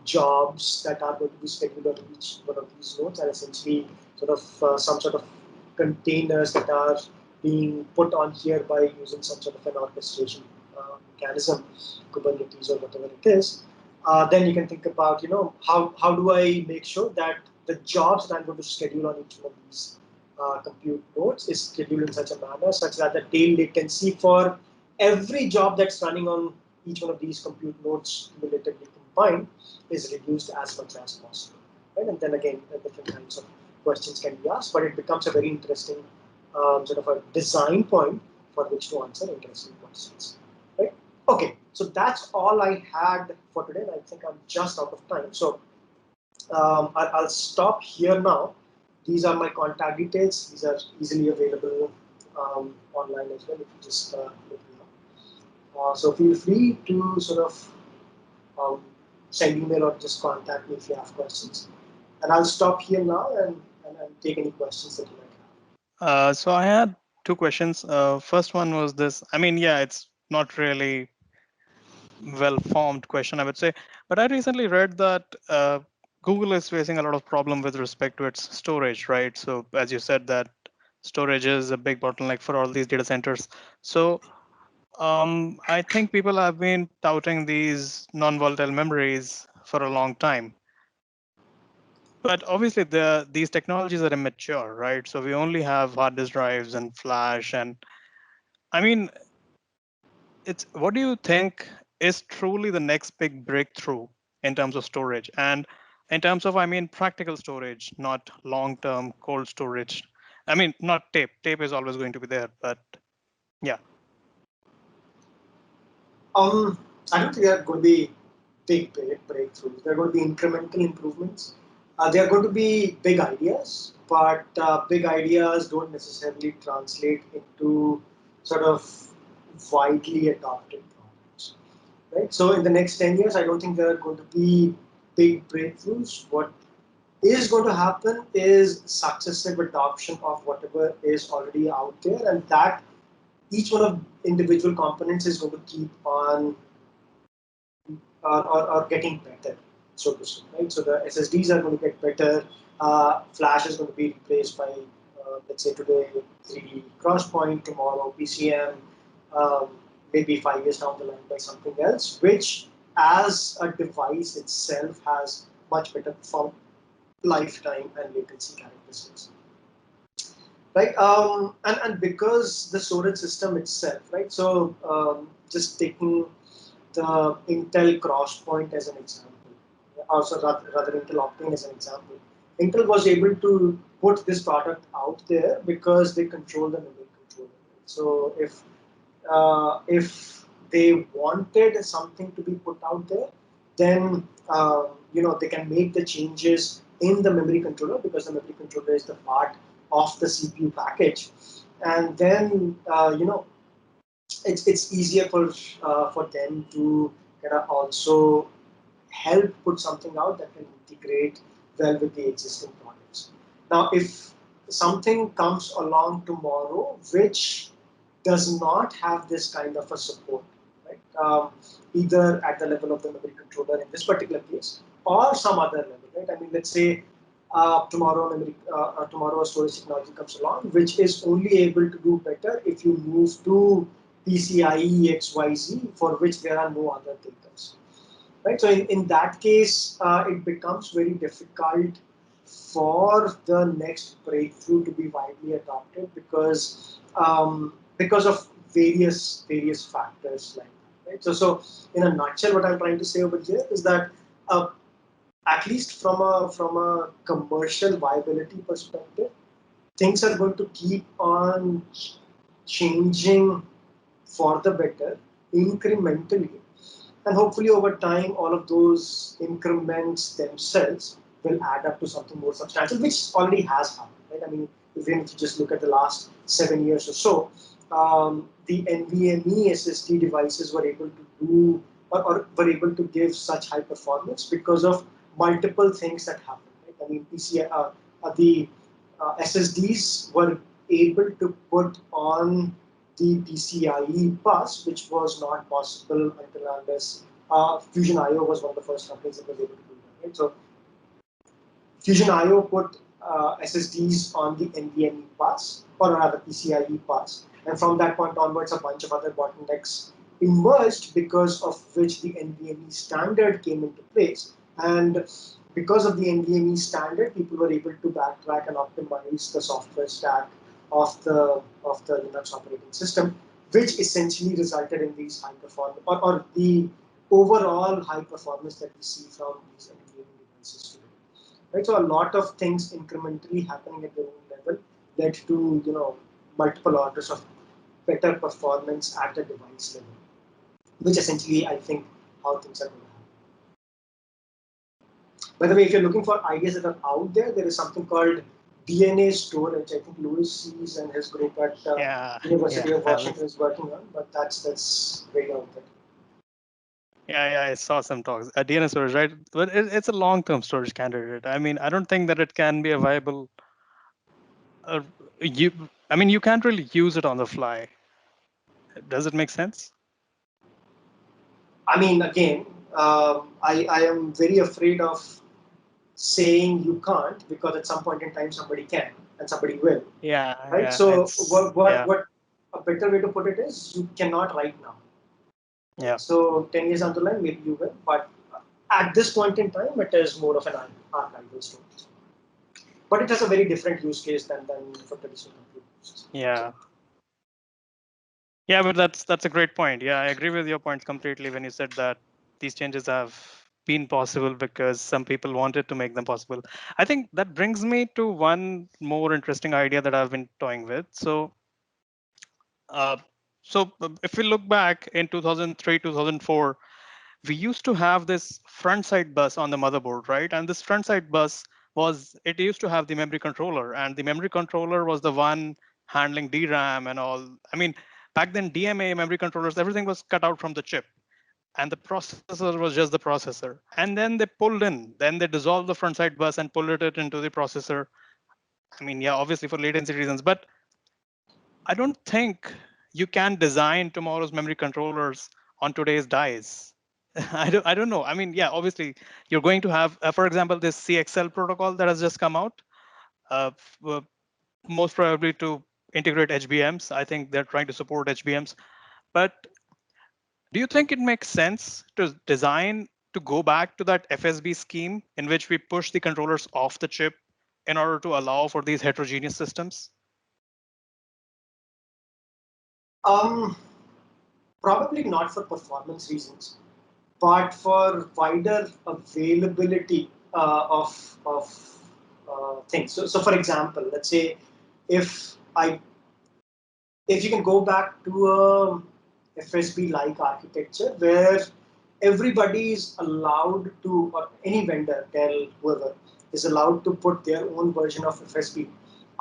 jobs that are going to be scheduled on each one of these nodes, are essentially sort of some sort of containers that are being put on here by using some sort of an orchestration mechanism, Kubernetes or whatever it is. Then you can think about, how do I make sure that the jobs that I'm going to schedule on each one of these compute nodes is scheduled in such a manner such that the tail latency for every job that's running on each one of these compute nodes cumulatively can point is reduced as much as possible. Right? And then again, different kinds of questions can be asked, but it becomes a very interesting sort of a design point for which to answer interesting questions. Right? Okay, so that's all I had for today, and I think I'm just out of time. So I'll stop here now. These are my contact details. These are easily available online as well if you just look me up. So feel free to sort of um, send email or just contact me if you have questions. And I'll stop here now and take any questions that you might have. So I had two questions. First one was this. I mean, yeah, it's not really well-formed question, I would say, but I recently read that Google is facing a lot of problem with respect to its storage, right? So as you said, that storage is a big bottleneck for all these data centers. So I think people have been touting these non-volatile memories for a long time. But obviously, these technologies are immature, right? So we only have hard disk drives and flash, and I mean, it's what do you think is truly the next big breakthrough in terms of storage, and in terms of, I mean, practical storage, not long-term cold storage. I mean, not tape. Tape is always going to be there, but yeah. I don't think there are going to be big breakthroughs. There are going to be incremental improvements. There are going to be big ideas, but big ideas don't necessarily translate into sort of widely adopted products. Right? So in the next 10 years, I don't think there are going to be big breakthroughs. What is going to happen is successive adoption of whatever is already out there, and that each one of individual components is going to keep on or getting better, so to speak. Right? So the SSDs are going to get better. Flash is going to be replaced by, let's say today, 3D Crosspoint, tomorrow PCM, um, maybe 5 years down the line by something else, which as a device itself has much better lifetime and latency characteristics. Right, and because the storage system itself, right? So just taking the Intel Crosspoint as an example, also rather Intel Optane as an example. Intel was able to put this product out there because they control the memory controller. So if they wanted something to be put out there, then they can make the changes in the memory controller because the memory controller is the part of the CPU package, and then it's easier for them to kind of also help put something out that can integrate well with the existing products. Now, if something comes along tomorrow which does not have this kind of a support, right? Either at the level of the memory controller in this particular case, or some other level, right? I mean, let's say tomorrow a storage technology comes along which is only able to do better if you move to PCIe XYZ, for which there are no other takers. Right? So in that case, it becomes very difficult for the next breakthrough to be widely adopted because of various factors like that. Right? So in a nutshell, what I'm trying to say over here is that at least from a commercial viability perspective, things are going to keep on changing for the better incrementally, and hopefully over time all of those increments themselves will add up to something more substantial, which already has happened, right? I mean, even if you just look at the last 7 years or so, the NVMe SSD devices were able to do or were able to give such high performance because of multiple things that happened, right? I mean, the SSDs were able to put on the PCIe bus, which was not possible until unless Fusion IO was one of the first companies that was able to do that. Right? So Fusion IO put SSDs on the NVMe bus, or rather PCIe bus, and from that point onwards, a bunch of other bottlenecks emerged, because of which the NVMe standard came into place. And because of the NVMe standard, people were able to backtrack and optimize the software stack of the Linux operating system, which essentially resulted in these high performance or the overall high performance that we see from these gaming devices today. Right, so a lot of things incrementally happening at their own level led to multiple orders of better performance at the device level, which essentially I think how things are going to happen. By the way, if you're looking for ideas that are out there, there is something called DNA storage. I think Louis Sees and his group at University of Washington is working on, but that's very out there. Yeah, I saw some talks. DNS storage, right? But it's a long-term storage candidate. I mean, I don't think that it can be a viable. You can't really use it on the fly. Does it make sense? I mean, again, I am very afraid of saying you can't, because at some point in time somebody can and somebody will. Yeah. Right. Yeah, so what a better way to put it is, you cannot right now. Yeah. So 10 years down the line, maybe you will, but at this point in time, it is more of an archival storage. But it has a very different use case than for traditional computers. Yeah. Yeah, but that's a great point. Yeah, I agree with your points completely when you said that these changes have been possible because some people wanted to make them possible. I think that brings me to one more interesting idea that I've been toying with. Uh, if we look back in 2003, 2004, we used to have this front side bus on the motherboard, right? And this front side bus it used to have the memory controller, and the memory controller was the one handling DRAM and all. I mean, back then, DMA memory controllers, everything was cut out from the chip, and the processor was just the processor. And then they dissolved the front side bus and pulled it into the processor. I mean, yeah, obviously for latency reasons, but I don't think you can design tomorrow's memory controllers on today's dies. I don't know. I mean, yeah, obviously you're going to have, for example, this CXL protocol that has just come out, most probably to integrate HBMs. I think they're trying to support HBMs. But do you think it makes sense to design to go back to that FSB scheme in which we push the controllers off the chip in order to allow for these heterogeneous systems? Probably not for performance reasons, but for wider availability of things. So for example, let's say if you can go back to a FSB-like architecture where everybody is allowed to, or any vendor, Dell, whoever, is allowed to put their own version of FSB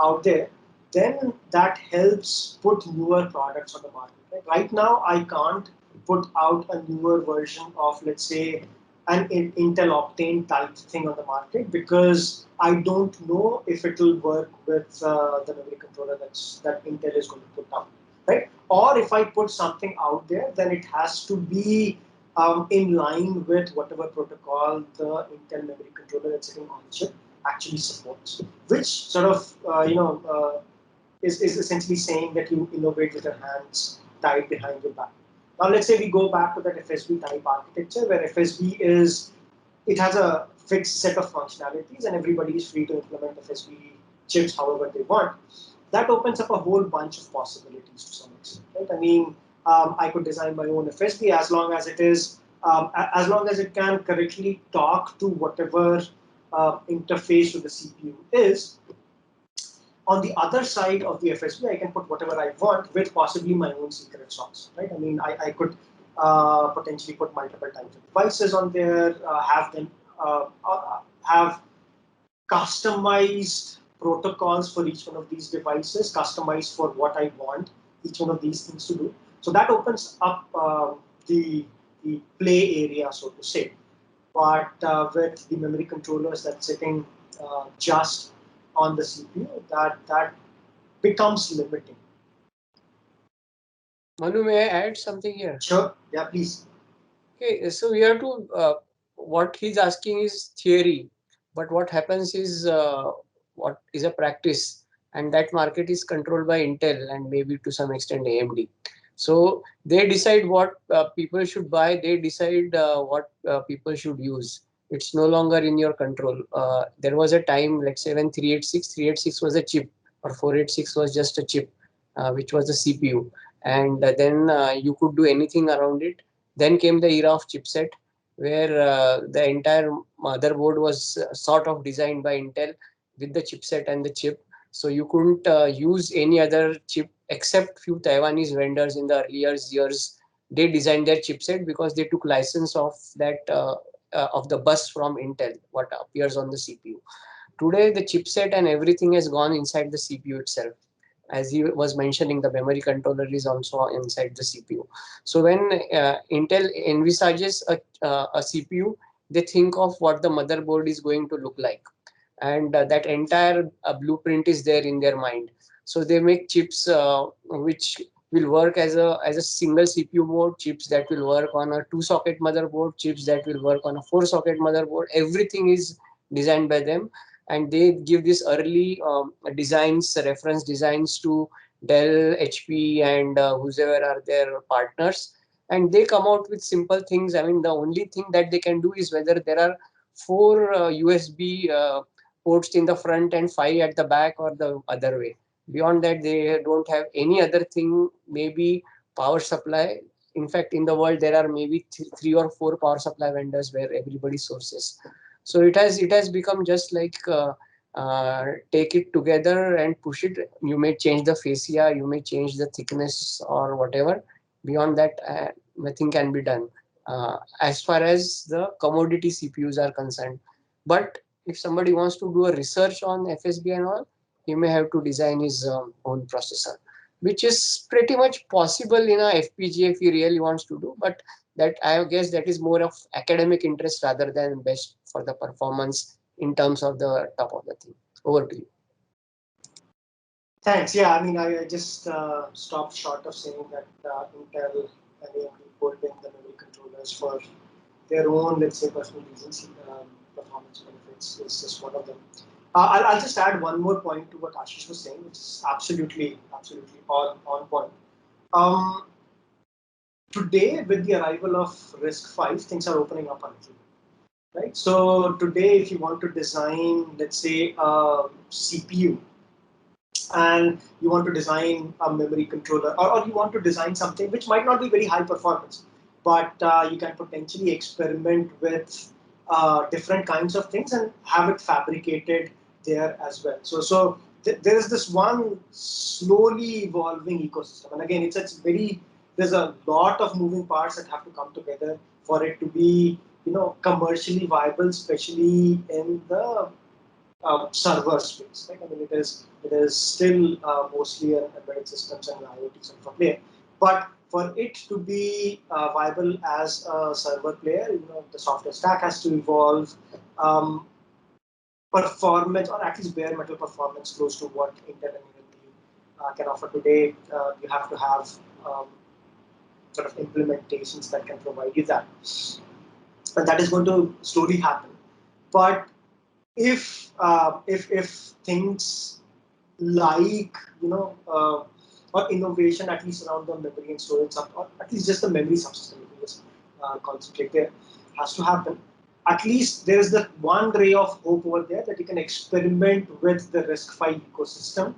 out there, then that helps put newer products on the market. Right now, I can't put out a newer version of, let's say, an Intel Optane type thing on the market, because I don't know if it will work with the memory controller that Intel is going to put out, right? Or if I put something out there, then it has to be in line with whatever protocol the Intel memory controller that's sitting on chip actually supports, which sort of is essentially saying that you innovate with your hands tied behind your back. Now let's say we go back to that FSB type architecture where it has a fixed set of functionalities and everybody is free to implement FSB chips however they want. That opens up a whole bunch of possibilities to some extent, right? I mean, I could design my own FSB as long as as long as it can correctly talk to whatever interface with the CPU is. On the other side of the FSB, I can put whatever I want with possibly my own secret sauce, right? I mean, I could potentially put multiple types of devices on there, have them have customized protocols for each one of these devices, customized for what I want each one of these things to do. So that opens up the play area, so to say. But with the memory controllers that's sitting just on the CPU, that becomes limiting. Manu, may I add something here? Sure. Yeah, please. Okay, so we have to, what he's asking is theory, but what happens is what is a practice, and that market is controlled by Intel and maybe to some extent AMD. So they decide what people should buy, they decide what people should use. It's no longer in your control. There was a time, let's say when 386 was a chip, or 486 was just a chip, which was the CPU. And then you could do anything around it. Then came the era of chipset, where the entire motherboard was sort of designed by Intel with the chipset and the chip. So you couldn't use any other chip except few Taiwanese vendors in the earlier years. They designed their chipset because they took license of that of the bus from Intel, what appears on the CPU. Today, the chipset and everything has gone inside the CPU itself. As he was mentioning, the memory controller is also inside the CPU. So when Intel envisages a CPU, they think of what the motherboard is going to look like, and that entire blueprint is there in their mind. So they make chips which will work as a single CPU board, chips that will work on a two socket motherboard, chips that will work on a four socket motherboard. Everything is designed by them, and they give this early designs, reference designs to Dell, HP, and whoever are their partners, and they come out with simple things. I mean, the only thing that they can do is whether there are four USB ports in the front and five at the back, or the other way. Beyond that, they don't have any other thing. Maybe power supply. In fact, in the world there are maybe three or four power supply vendors where everybody sources. So it has become just like take it together and push it. You may change the fascia, you may change the thickness or whatever. Beyond that, nothing can be done as far as the commodity CPUs are concerned. But if somebody wants to do a research on FSB and all, he may have to design his own processor, which is pretty much possible in a FPGA if he really wants to do. But that, I guess, that is more of academic interest rather than best for the performance in terms of the top of the thing. Over to you. Thanks. Yeah, I mean, I just stopped short of saying that Intel and AMD pulled in the memory controllers for their own, let's say, personal reasons. Performance benefits is just one of them. I'll just add one more point to what Ashish was saying, which is absolutely on point. Um, Today, with the arrival of RISC-V, things are opening up a little bit, right? So today, if you want to design, let's say, a CPU, and you want to design a memory controller, or you want to design something which might not be very high performance, but you can potentially experiment with different kinds of things and have it fabricated there as well. So there is this one slowly evolving ecosystem, and again, it's very, there's a lot of moving parts that have to come together for it to be, commercially viable, especially in the server space. Right? I mean, it is still mostly an embedded systems and IoT sort of a player. But for it to be viable as a server player, the software stack has to evolve. Performance, or at least bare metal performance, close to what Intel and AMD can offer today. You have to have um, sort of implementations that can provide you that, and that is going to slowly happen. But if things like or innovation, at least around the memory and storage, or at least just the memory subsystem, if we just concentrate there, has to happen. At least there is the one ray of hope over there that you can experiment with the RISC-V ecosystem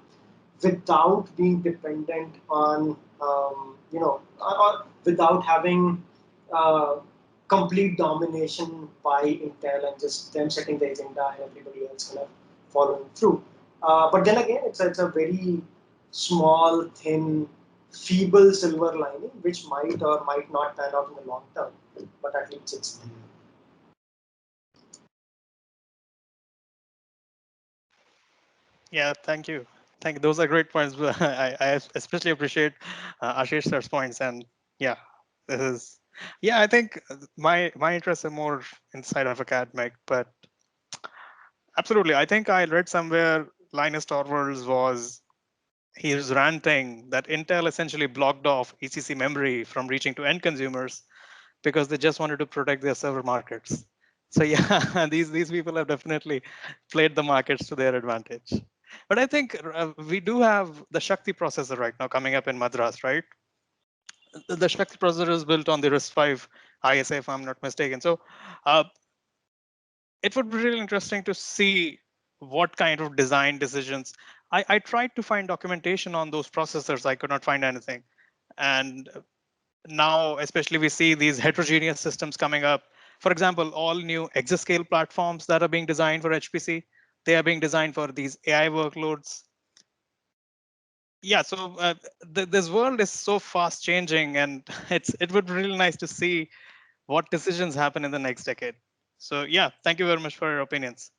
without being dependent on or without having complete domination by Intel and just them setting the agenda and everybody else kind of following through. But then again, it's a very small, thin, feeble silver lining, which might or might not pan out in the long term. But at least it's there. Yeah, thank you. Thank you. Those are great points. I especially appreciate Ashish sir's points. And yeah, this is, yeah, I think my interests are more inside of academic, but absolutely. I think I read somewhere Linus Torvalds he was ranting that Intel essentially blocked off ECC memory from reaching to end consumers because they just wanted to protect their server markets. So yeah, these people have definitely played the markets to their advantage. But I think we do have the Shakti processor right now coming up in Madras, right? The Shakti processor is built on the RISC-V ISA, if I'm not mistaken. So uh, it would be really interesting to see what kind of design decisions. I tried to find documentation on those processors. I could not find anything. And now, especially we see these heterogeneous systems coming up. For example, all new exascale platforms that are being designed for HPC, they are being designed for these AI workloads. Yeah, so this world is so fast changing, and it would be really nice to see what decisions happen in the next decade. So yeah, thank you very much for your opinions.